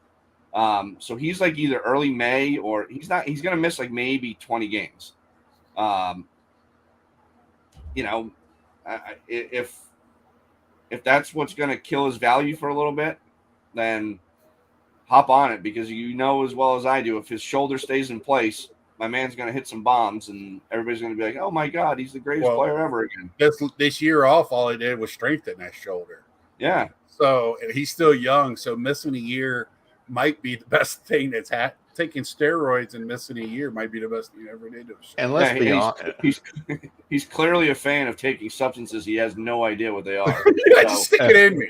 So he's like either early May or he's going to miss like maybe 20 games. If that's what's going to kill his value for a little bit, then hop on it, because as well as I do, if his shoulder stays in place, my man's going to hit some bombs and everybody's going to be like, oh my God, he's the greatest player ever again. This year off, all he did was strengthen that shoulder. Yeah. So he's still young. So missing a year might be the best thing that's happened. Taking steroids and missing a year might be the best thing you ever did to him. And let's be honest, he's clearly a fan of taking substances he has no idea what they are. Just stick it in me.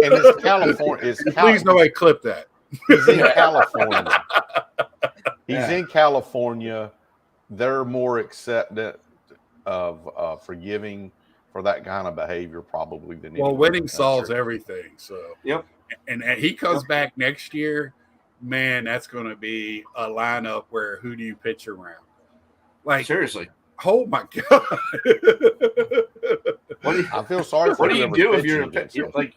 And it's California. Please, nobody clip that. He's in California. He's in California. They're more acceptant of forgiving for that kind of behavior probably than winning solves everything. So yep. And he comes back next year. Man, that's going to be a lineup where who do you pitch around? Like seriously, oh my God! I feel sorry for. What do you do if you're like?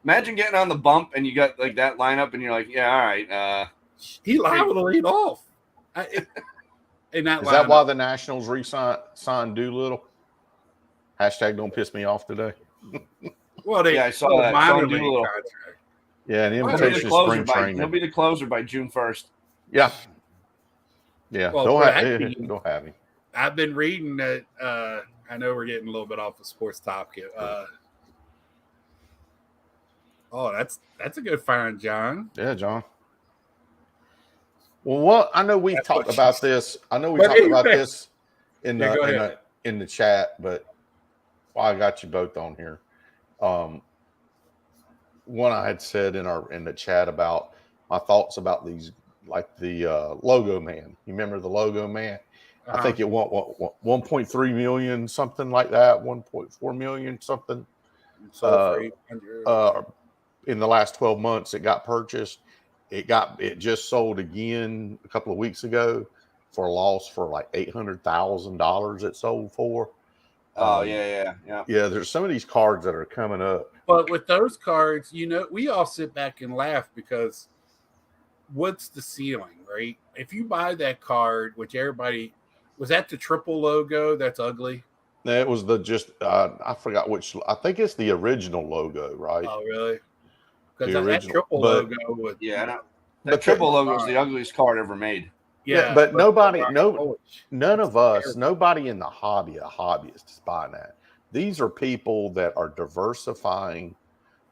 Imagine getting on the bump and you got like that lineup and you're like, yeah, all right. He liable to lead off. Is that why the Nationals signed Doolittle? Hashtag don't piss me off today. Well, I saw that. Minor league contract. Yeah, an invitation to spring training. He'll be the closer by June 1st. Yeah. Yeah. Well, don't have him. I've been reading that. I know we're getting a little bit off the sports topic. That's a good find, John. Yeah, John. Well, I know we've talked about this. I know we talked about this in the chat, but I got you both on here. One I had said in the chat about my thoughts about these, like the logo man. You remember the logo man? Uh-huh. I think it went 1.3 million, something like that, 1.4 million, something. In the last 12 months, it got purchased. It just sold again a couple of weeks ago for a loss for like $800,000. It sold for. Oh yeah. There's some of these cards that are coming up. But with those cards, we all sit back and laugh because what's the ceiling, right? If you buy that card, which everybody was that the triple logo that's ugly. That was I forgot which. I think it's the original logo, right? Oh really? Because that triple logo was the triple logo is the ugliest card ever made. Yeah, but none of us, nobody in the hobby, a hobbyist is buying that. These are people that are diversifying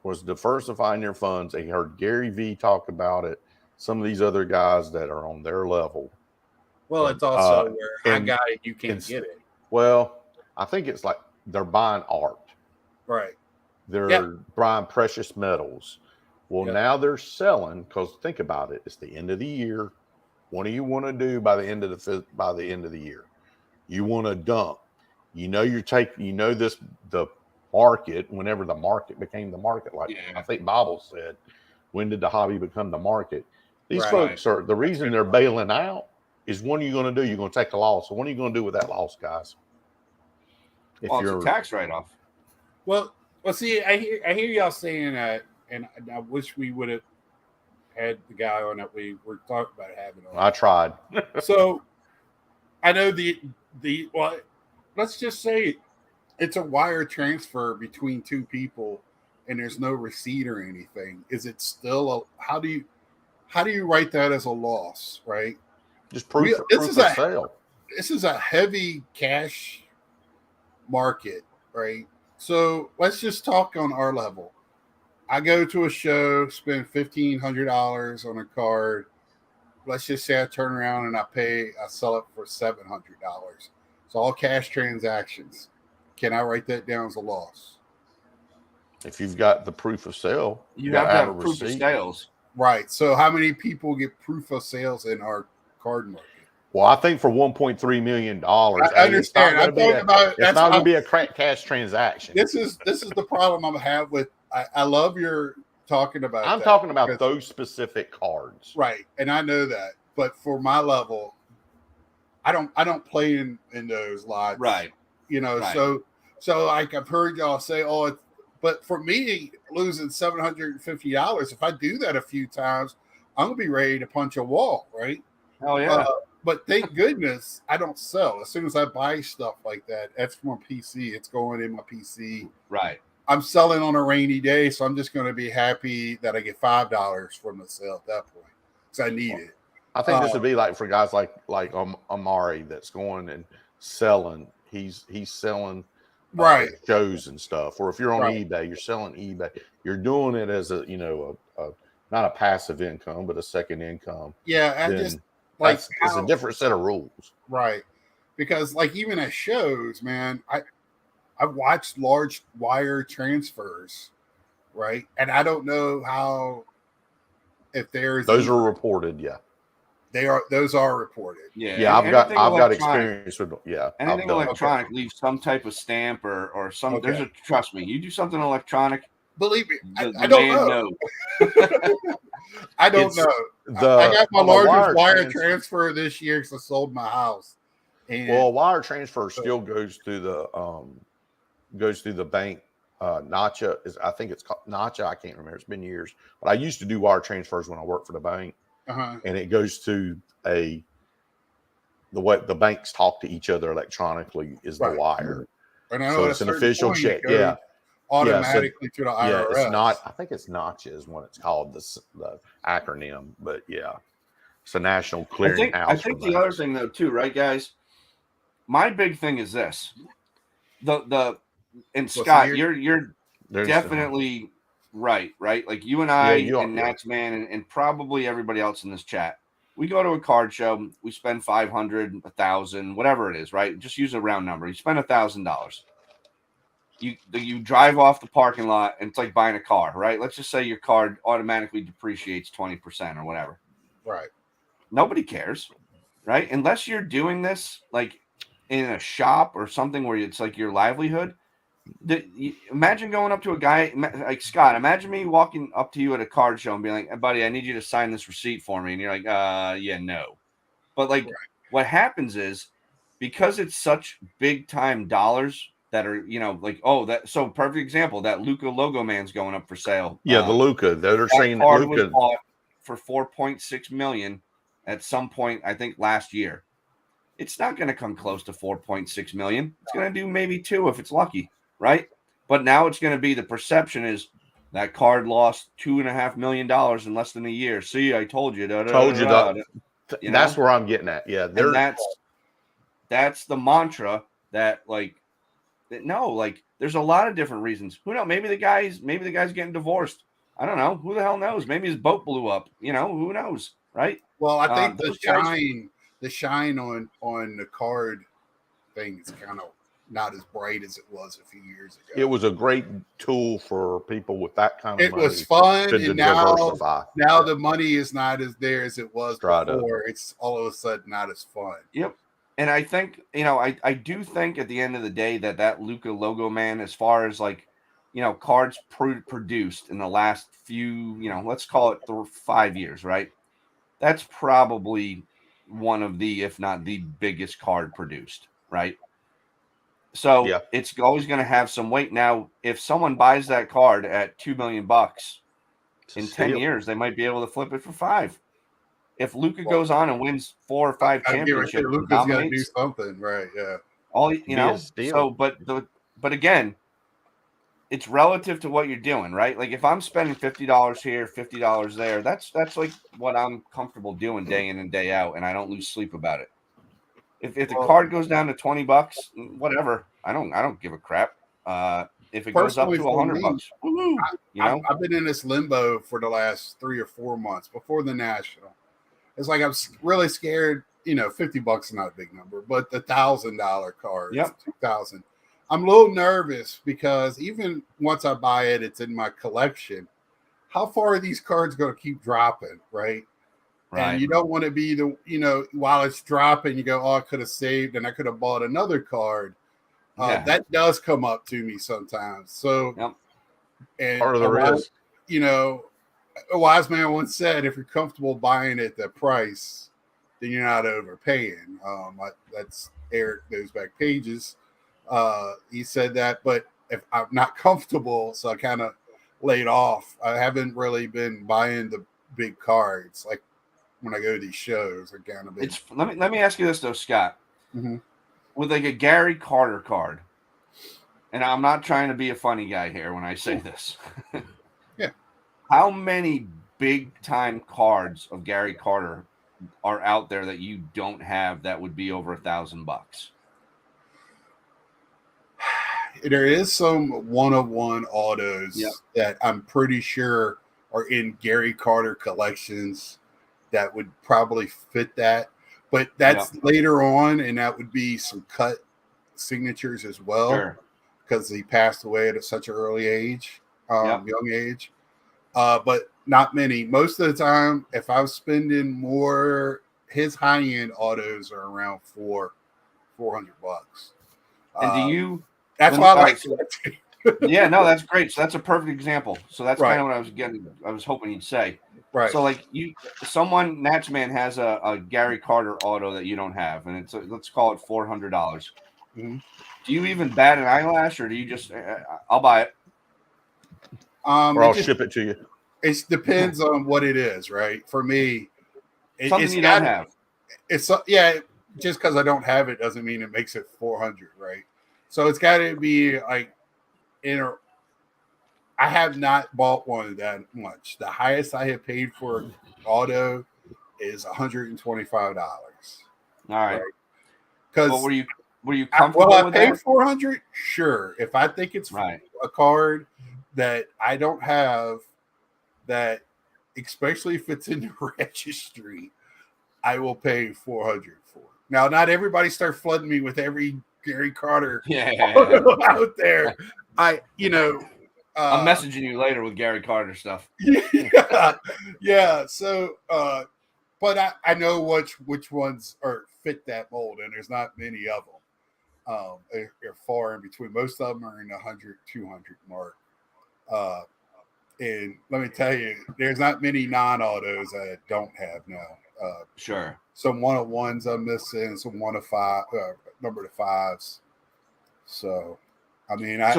their funds. They heard Gary Vee talk about it. Some of these other guys that are on their level. Well, it's also where I got it, you can't get it. Well, I think it's like they're buying art. Right. They're buying precious metals. Well, now they're selling, because think about it. It's the end of the year. What do you want to do by the end of the year? You want to dump. The market, whenever the market became the market, I think Bible said, when did the hobby become the market? These folks are, the reason they're bailing out is, what are you going to do? You're going to take a loss. So what are you going to do with that loss, guys? It's a tax write-off. Well, see, I hear y'all saying that, and I wish we would have had the guy on that we were talking about having on. I tried. So I know let's just say it's a wire transfer between two people and there's no receipt or anything. Is it still how how do you write that as a loss, right? Just proof of sale. This is a heavy cash market, right? So let's just talk on our level. I go to a show, spend $1,500 on a card. Let's just say I turn around and I sell it for $700. It's all cash transactions. Can I write that down as a loss? If you've got the proof of sale, you have to have proof of sales. Right. So how many people get proof of sales in our card market? Well, I think for $1.3 million, I understand. It's not going to be a cash transaction. This is the problem I'm have with. I love your talking about. I'm talking about those specific cards, right? And I know that, but for my level, I don't play in those lots, right? Right. So like I've heard y'all say, but for me losing $750, if I do that a few times, I'm gonna be ready to punch a wall, right? Oh yeah. But thank goodness I don't sell. As soon as I buy stuff like that, that's from my PC. It's going in my PC. Right. I'm selling on a rainy day, so I'm just going to be happy that I get $5 from the sale at that point because I need it. I think this would be like for guys like Amari that's going and selling. He's selling right shows and stuff. Or if you're on eBay, you're selling eBay. You're doing it as a not a passive income, but a second income. Yeah, it's a different set of rules, right? Because like even at shows, man, I've watched large wire transfers, right? And I don't know if there's those are reported, yeah. Those are reported. Yeah, I've got experience with anything electronic leaves some type of stamp or some. Okay. Trust me, you do something electronic. Believe me, I don't know. I don't know. I got my largest wire transfer this year because I sold my house. And a wire transfer still goes through the bank. Nacha I think it's called Nacha. I can't remember. It's been years, but I used to do wire transfers when I worked for the bank, and it goes to the way the banks talk to each other electronically is the wire. And I know so it's an official check. Yeah. Automatically to the IRS. Yeah, it's not. I think it's Nacha is what it's called. The acronym, but yeah, it's a national clearing house. I think the other thing though too, right, guys? My big thing is this: Scott, you're definitely right. Like you and I and Natsman and probably everybody else in this chat. We go to a card show. We spend $500, $1,000, whatever it is, right? Just use a round number. You spend $1,000. You drive off the parking lot and it's like buying a car, right? Let's just say your card automatically depreciates 20% or whatever. Right. Nobody cares, right? Unless you're doing this like in a shop or something where it's like your livelihood. Imagine going up to a guy like Scott. Imagine me walking up to you at a card show and being like, hey, buddy, I need you to sign this receipt for me. And you're like, yeah, no. But like what happens is because it's such big time dollars that are, so perfect example, that Luca logo man's going up for sale. Yeah, the Luca. They're saying Luca was bought for $4.6 million at some point, I think last year. It's not going to come close to $4.6 million. It's going to do maybe $2 million if it's lucky, right? But now it's going to be the perception is that card lost $2.5 million in less than a year. See, I told you. That's where I'm getting at. Yeah, that's the mantra that there's a lot of different reasons. Who knows? Maybe the guy's getting divorced. I don't know. Who the hell knows? Maybe his boat blew up. Who knows, right? Well, I think the shine on the card thing is kind of not as bright as it was a few years ago. It was a great tool for people with that kind of money. It was fun, and now the money is not as there as it was before. It's all of a sudden not as fun. Yep. And I think, I do think at the end of the day that Luca logo man, as far as cards produced in the last few, let's call it 5 years, right? That's probably one of the, if not the biggest card produced, right? So it's always going to have some weight. Now, if someone buys that card at $2 million in 10 years, they might be able to flip it for $5 million. If Luca goes on and wins 4 or 5 championships, Luca's got to do something, right? Yeah. So, but again, it's relative to what you're doing, right? Like if I'm spending $50 here, $50 there, that's like what I'm comfortable doing day in and day out, and I don't lose sleep about it. If the card goes down to $20, whatever, I don't give a crap. If it goes up Personally, to for $100, me, woohoo, I've been in this limbo for the last 3 or 4 months before the national. It's like I'm really scared. $50 is not a big number, but the $1,000 cards, Yep. 2,000. I'm a little nervous because even once I buy it, it's in my collection. How far are these cards going to keep dropping, right? Right. And you don't want to be while it's dropping, you go, oh, I could have saved and I could have bought another card. Yeah. That does come up to me sometimes. So, Yep. and Part of the risk. A wise man once said, if you're comfortable buying at the price, then you're not overpaying. That's Eric Back Pages. He said that, but if I'm not comfortable, so I kind of laid off. I haven't really been buying the big cards like when I go to these shows. I kind of been. Let me ask you this though, Scott. Mm-hmm. With like a Gary Carter card, and I'm not trying to be a funny guy here when I say this. Yeah. How many big time cards of Gary Carter are out there that you don't have that would be over $1,000? There is some one-of-one autos that I'm pretty sure are in Gary Carter collections that would probably fit that. But that's later on, and that would be some cut signatures as well, because he passed away at such an early age, young age. But not many. Most of the time, if I was spending more, his high-end autos are around $400. And do you? That's why I like yeah, no, that's great. So that's a perfect example. So that's kind of what I was hoping you'd say. Right. So like Natsman has a Gary Carter auto that you don't have, and it's let's call it $400. Mm-hmm. Do you even bat an eyelash, or do you just I'll buy it? Or I'll ship it to you. It depends on what it is, right? For me, something you don't have. It's just because I don't have it doesn't mean it makes it 400, right? So it's got to be like I have not bought one that much. The highest I have paid for auto is $125. All right. Because were you comfortable with that? I paid $400? Sure. If I think it's a card that I don't have, that especially if it's in the registry, I will pay $400 for it. Now, not everybody start flooding me with every Gary Carter out there. I'm messaging you later with Gary Carter stuff. Yeah. So, but I know which ones fit that mold, and there's not many of them. They're far in between. Most of them are in the 100, 200 mark. And let me tell you, there's not many non-autos that I don't have now. Sure. Some 101s I'm missing, some 105, number to fives. So, I mean, I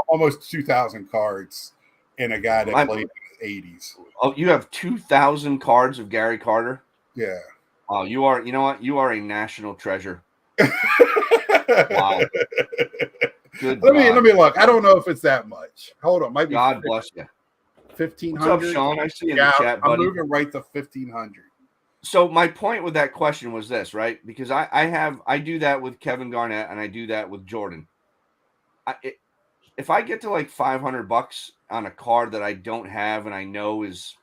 almost 2,000 cards in a guy that played in the 80s. Oh, you have 2,000 cards of Gary Carter? Yeah. Oh, you know what? You are a national treasure. Wow. Good. Let me look. I don't know if it's that much. Hold on. Might be God bless you. 1,500. What's up, Sean? I see you in the chat, buddy. I'm moving right to 1,500. So my point with that question was this, right? Because I do that with Kevin Garnett and I do that with Jordan. If I get to like $500 on a card that I don't have and I know is,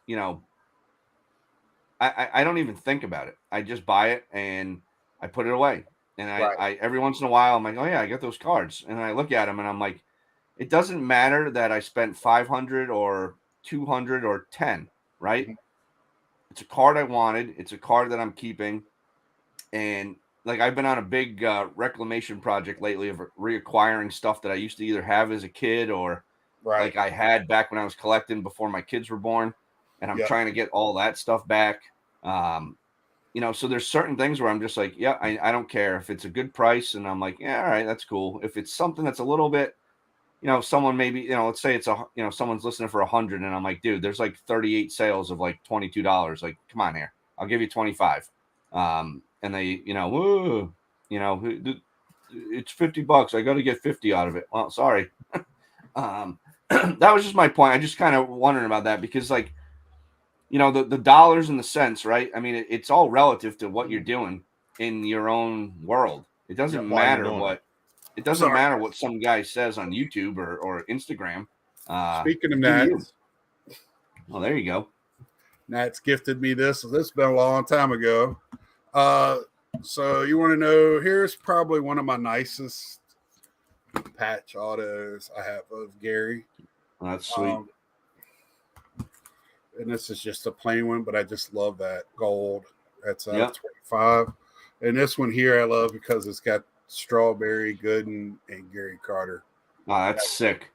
I don't even think about it. I just buy it and I put it away. And I every once in a while I'm like, oh yeah, I get those cards, and I look at them and I'm like, it doesn't matter that I spent 500 or 200 or 10, right? Mm-hmm. It's a card I wanted. It's a card that I'm keeping. And like I've been on a big reclamation project lately of reacquiring stuff that I used to either have as a kid or like I had back when I was collecting before my kids were born. And I'm trying to get all that stuff back. So there's certain things where I'm just like, yeah, I don't care if it's a good price. And I'm like, yeah, all right, that's cool. If it's something that's a little bit, someone maybe, let's say it's someone's listening for 100 and I'm like, dude, there's like 38 sales of like $22. Like, come on here, I'll give you 25. And they, it's $50. I got to get 50 out of it. Well, sorry. That was just my point. I just kind of wondering about that because, like, you know, the dollars and the cents, right? I mean, it's all relative to what you're doing in your own world. It doesn't matter what it doesn't matter what some guy says on YouTube or Instagram. Speaking of do Nats, you. Well, there you go. Nats gifted me this. So this has been a long time ago. So you want to know? Here's probably one of my nicest patch autos I have of Gary. Oh, that's sweet. And this is just a plain one, but I just love that gold. That's Yep. 25. And this one here I love because it's got Strawberry, Gooden, and Gary Carter. Oh, that's sick.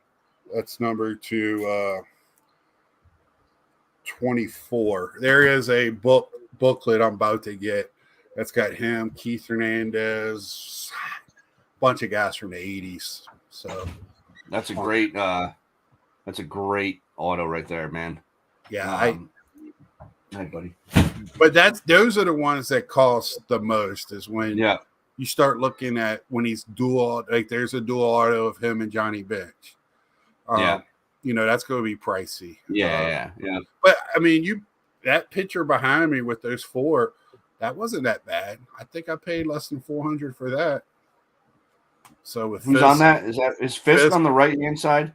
That's number 24. There is a booklet I'm about to get that's got him, Keith Hernandez, a bunch of guys from the 80s. So that's a great auto right there, man. Yeah, hi, buddy. But those are the ones that cost the most. Is when you start looking at when he's dual. Like there's a dual auto of him and Johnny Bench. You know that's going to be pricey. Yeah. But I mean, that picture behind me with those four, that wasn't that bad. I think I paid less than $400 for that. So with who's Fisk, on that? Is Fisk on the right hand side?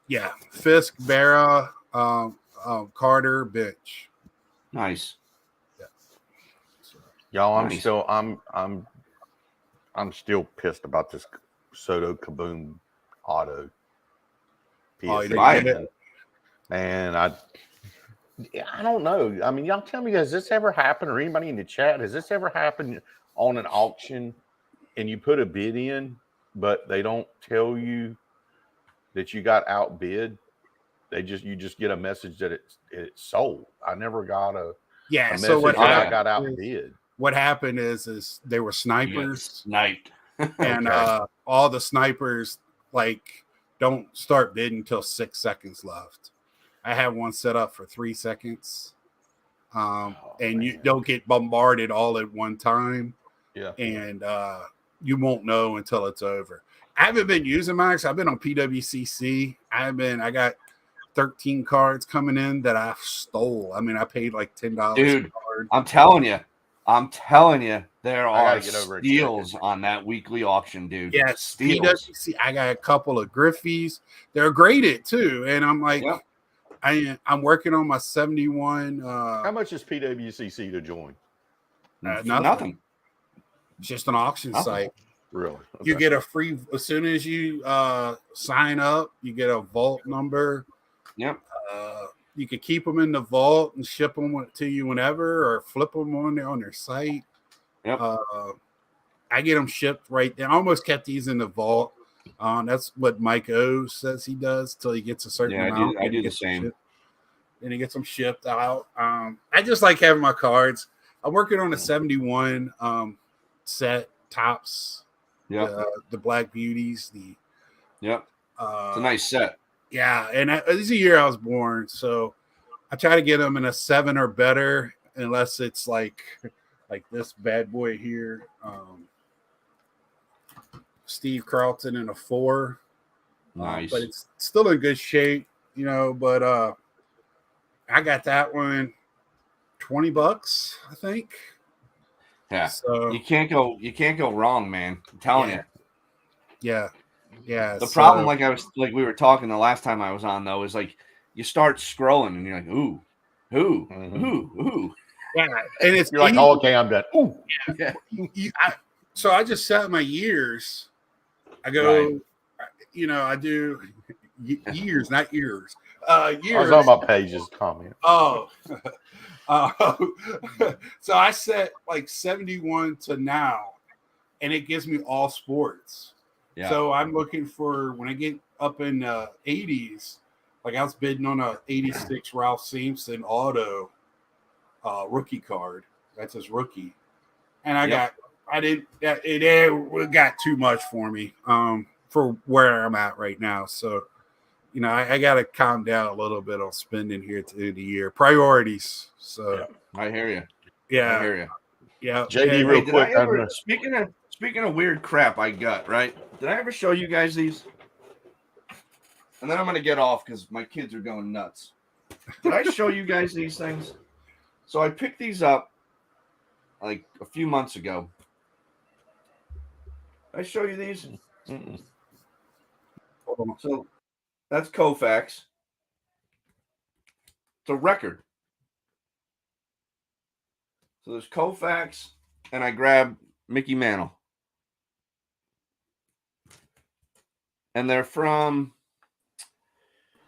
Yeah, Fisk, Barra, Carter, Bench. Nice. Yeah. Y'all, I'm still pissed about this Soto Kaboom auto. And I don't know. I mean, y'all tell me, has this ever happened, or anybody in the chat, has this ever happened on an auction and you put a bid in, but they don't tell you that you got outbid? You just get a message that it's sold. I never got a message that I got outbid. What happened is they were snipers, sniped, and all the snipers don't start bidding until 6 seconds left. I have one set up for 3 seconds, and you don't get bombarded all at one time. Yeah, and you won't know until it's over. I haven't been using mine. I've been on PWCC. I got 13 cards coming in that I stole. I mean, I paid like $10. Dude, a card. I'm telling you, there are steals on that weekly auction, dude. Yes, steals. PWC. I got a couple of Griffies. They're graded too, and I'm like, I'm working on my 71. How much is PWCC to join? Nothing. It's just an auction site. Really? Okay. You get a free as soon as you sign up. You get a vault number. Yep. You can keep them in the vault and ship them to you whenever, or flip them on their site. Yep. I get them shipped right there. I almost kept these in the vault. That's what Mike O says he does till he gets a certain amount. I do the same. Then he gets them shipped out. I just like having my cards. I'm working on a 71 set tops. Yeah. The Black Beauties. It's a nice set. Yeah, and this is the year I was born, so I try to get them in a 7 or better, unless it's like this bad boy here, Steve Carlton in a 4. Nice, but it's still in good shape, you know. But I got that one $20, I think. Yeah, so you can't go wrong, man. I'm telling you. Yeah. Yeah. The problem, like we were talking the last time I was on, though, is like you start scrolling and you're like, ooh. Yeah, and you're like, oh, okay, I'm done. Ooh. Yeah. So I just set my years. I go, I do years, not years. Years. I was talking about Paige's comment. Oh. So I set like 71 to now, and it gives me all sports. Yeah. So I'm looking for when I get up in 80s, like I was bidding on a 86 Ralph Sampson auto rookie card. That's his rookie. And it got too much for me for where I'm at right now. So, I got to calm down a little bit on spending here at the end of the year. Priorities. So I hear you. Yeah. I hear you. Yeah. JD, real quick. Speaking of weird crap I got, right? Did I ever show you guys these? and then I'm going to get off because my kids are going nuts. Did I show you guys these things? So I picked these up like a few months ago. Did I show you these? Mm-mm. So that's Koufax. It's a record. So there's Koufax, and I grabbed Mickey Mantle. And they're from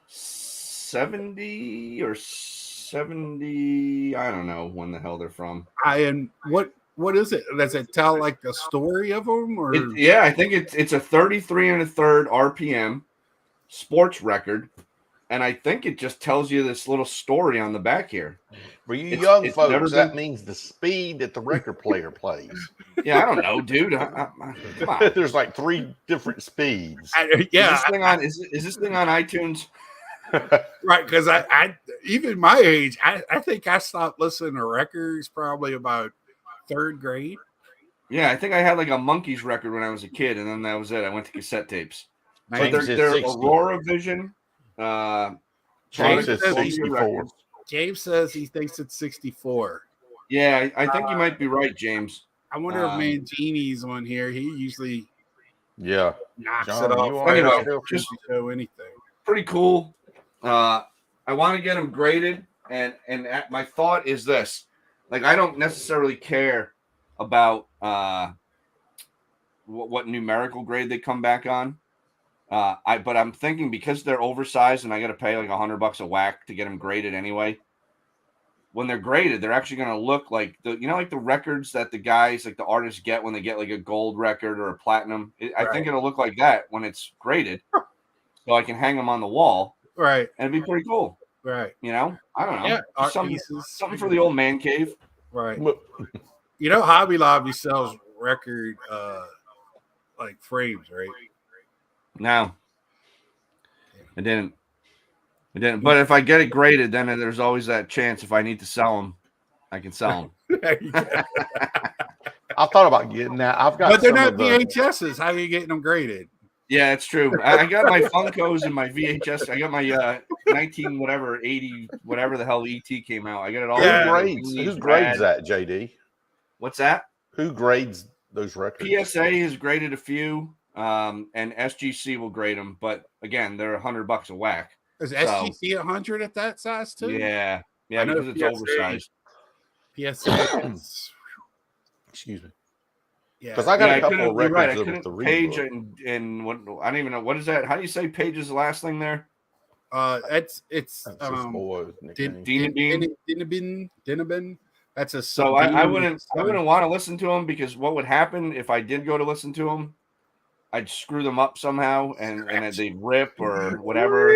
70 or 70. I don't know when the hell they're from. And what is it? Does it tell like the story of them, or Yeah, I think it's a 33 and a third RPM sports record, and I think it just tells you this little story on the back here. For you young it's folks, that means the speed that the record player plays. Yeah, I don't know, dude. Come on. There's like 3 different speeds. yeah, Is this thing on iTunes? right? Because I even my age, I think I stopped listening to records probably about 3rd grade. Yeah, I think I had like a Monkeys record when I was a kid, and then that was it. I went to cassette tapes. But James they're is 60. Aurora Vision. James is 64. James says he thinks it's 64. Yeah, I think you might be right, James. I wonder if Mangini's on here. He usually knocks John, it off. Anyway, just show anything. Pretty cool. I want to get them graded, and my thought is this: like, I don't necessarily care about what numerical grade they come back on. But I'm thinking because they're oversized and I got to pay like $100 a whack to get them graded anyway. When they're graded, they're actually going to look like like the records that the guys, like the artists, get when they get like a gold record or a platinum. I think it'll look like that when it's graded, so I can hang them on the wall. Right, and it'd be pretty cool. Right, I don't know. Yeah, art something pieces. for the old man cave. Right. Hobby Lobby sells record like frames, right? No, I didn't. But if I get it graded, then there's always that chance. If I need to sell them, I can sell them. I thought about getting that. But they're not VHSs. How are you getting them graded? Yeah, it's true. I got my Funkos and my VHS. I got my 19 whatever 80 whatever the hell ET came out. I got it all. Who grades that, JD? What's that? Who grades those records? PSA has graded a few, and SGC will grade them. But again, they're $100 a whack. Is SGC 100 at that size too? Yeah, because it's oversized. PSA. Excuse me. Yeah, because I got a couple of records right. of the page and what I don't even know what is that. How do you say page is the last thing there? It's Dinabin. That's a so I wouldn't want to listen to them because what would happen if I did go to listen to them? I'd screw them up somehow and they'd rip or whatever,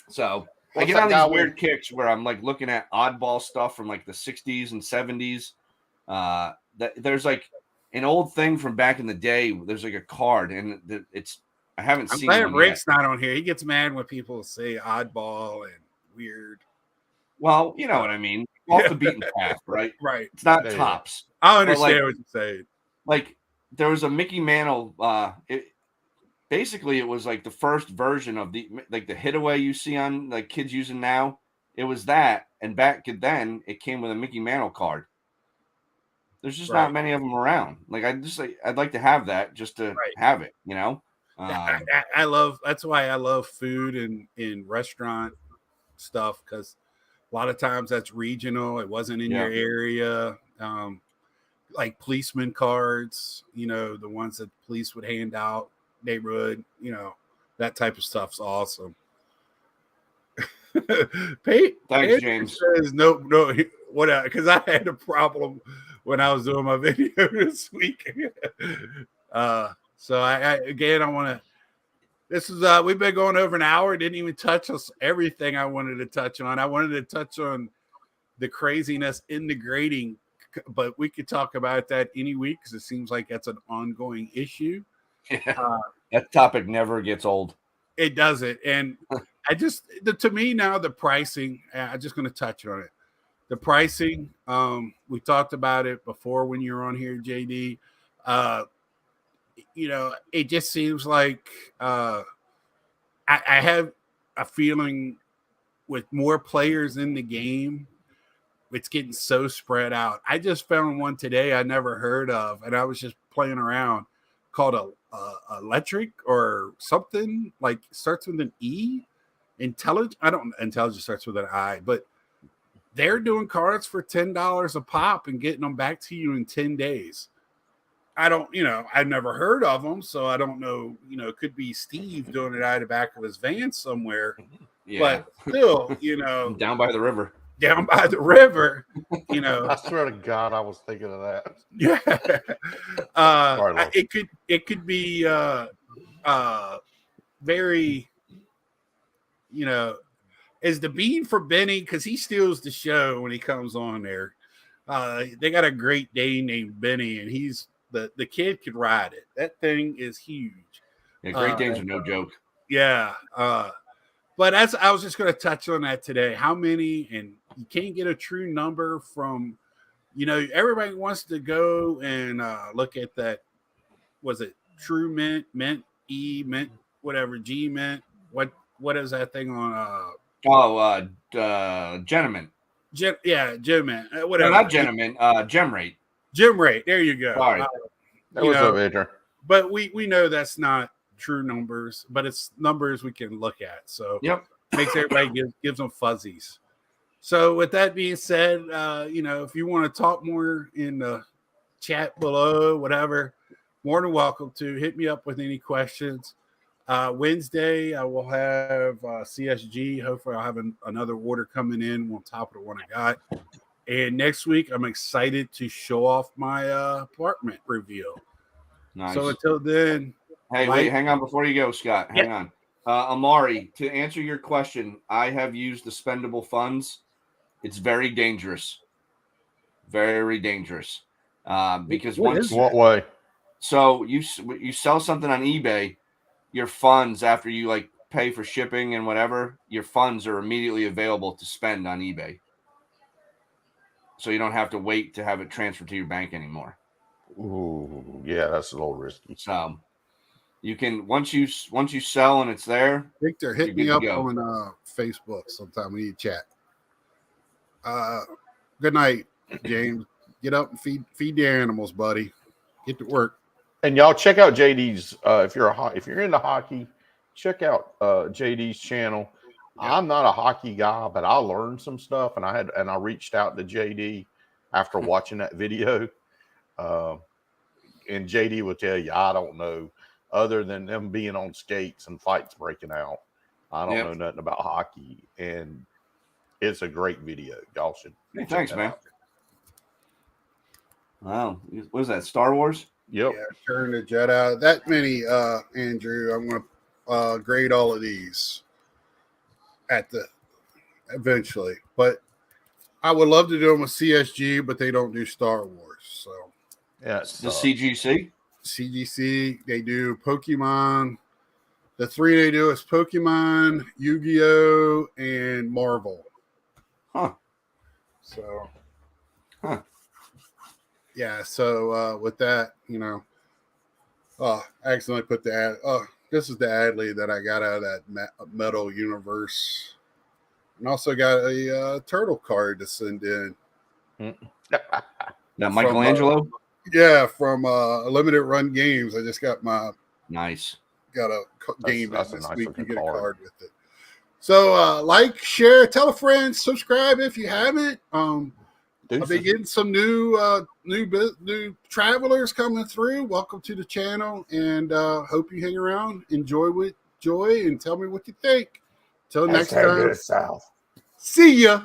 So I get on these weird kicks where I'm like looking at oddball stuff from like the 60s and 70s. There's like an old thing from back in the day. There's like a card, and I haven't seen. I'm glad Rick's not on here. He gets mad when people say oddball and weird. Well, you know what I mean. Off the beaten path, right? Right. It's not tops. I understand what you're saying. Like there was a Mickey Mantle. Basically, it was like the first version of the Hitaway you see on like kids using now. It was that, and back then it came with a Mickey Mantle card. There's just not many of them around. Like I'd like to have that just to have it. I love. That's why I love food and in restaurant stuff because a lot of times that's regional. It wasn't in your area. Like policeman cards, the ones that police would hand out, neighborhood, that type of stuff's awesome. Thanks, James. Says no, what? Because I had a problem when I was doing my video this week. So I want to. This is we've been going over an hour. Didn't even touch everything I wanted to touch on. I wanted to touch on the craziness in the grading, but we could talk about that any week because it seems like that's an ongoing issue. Yeah. That topic never gets old. It doesn't, and to me now the pricing. I'm just going to touch on it. The pricing. We talked about it before when you were on here, JD. it just seems like I have a feeling with more players in the game, it's getting so spread out. I just found one today I never heard of, and I was just playing around, called a electric or something, like starts with an E. Intelligence starts with an I, but they're doing cards for $10 a pop and getting them back to you in 10 days. I've never heard of them, so I don't know. It could be Steve doing it out of the back of his van somewhere. Yeah. But still, down by the river. I swear to God, I was thinking of that. Yeah. Sorry, it could be very, is the bean for Benny, because he steals the show when he comes on there. They got a Great Dane named Benny, and he's the kid could ride it. That thing is huge. Yeah, Great Danes are no joke. Yeah. But I was just going to touch on that today. How many, and you can't get a true number from, everybody wants to go and look at that. Was it True Mint, E Mint, whatever, G Mint? What is that thing on? Gentleman. Gem Mint. Whatever. No, not Gentleman. Gem Rate. Gem Rate. There you go. Sorry. That was a major. But we know that's not true numbers, but it's numbers we can look at. So yep, makes everybody gives them fuzzies. So with that being said, if you want to talk more in the chat below, whatever, more than welcome to hit me up with any questions. Wednesday, I will have CSG. Hopefully, I'll have another order coming in on top of the one I got. And next week, I'm excited to show off my apartment review. Nice. So until then. Hey, wait, hang on before you go, Scott. Hang on. Amari, to answer your question, I have used the spendable funds. It's very dangerous. Very dangerous. Because what way? So you sell something on eBay, your funds, after you pay for shipping and whatever, your funds are immediately available to spend on eBay. So you don't have to wait to have it transferred to your bank anymore. Ooh, yeah, that's a little risky. So you can once you sell and it's there. Victor, hit me up on Facebook sometime. We need to chat. Good night, James. Get up and feed the animals, buddy. Get to work. And y'all check out JD's. If you're into hockey, check out JD's channel. Yeah. I'm not a hockey guy, but I learned some stuff, and I reached out to JD after watching that video. And JD will tell you, I don't know, other than them being on skates and fights breaking out. I don't know nothing about hockey, and it's a great video. Y'all should. Hey, thanks, man. Wow, what is that? Star Wars? Yep. Yeah, Turn the Jedi. That many, Andrew. I'm going to grade all of these eventually, but I would love to do them with CSG, but they don't do Star Wars. So yeah, the CGC, they do Pokemon. The three they do is Pokemon, Yu-Gi-Oh, and Marvel. Huh. So. Yeah, so with that, I accidentally put the ad. This is the Adley that I got out of that Metal Universe. And also got a turtle card to send in. Now, Michelangelo? From Limited Run Games. I just got my nice. Got a game that's this nice week. You get a card. card with it. So like, share, tell a friend, subscribe if you haven't. I've been getting some new travelers coming through. Welcome to the channel, and hope you hang around. Enjoy, and tell me what you think. Till next time. South. See ya.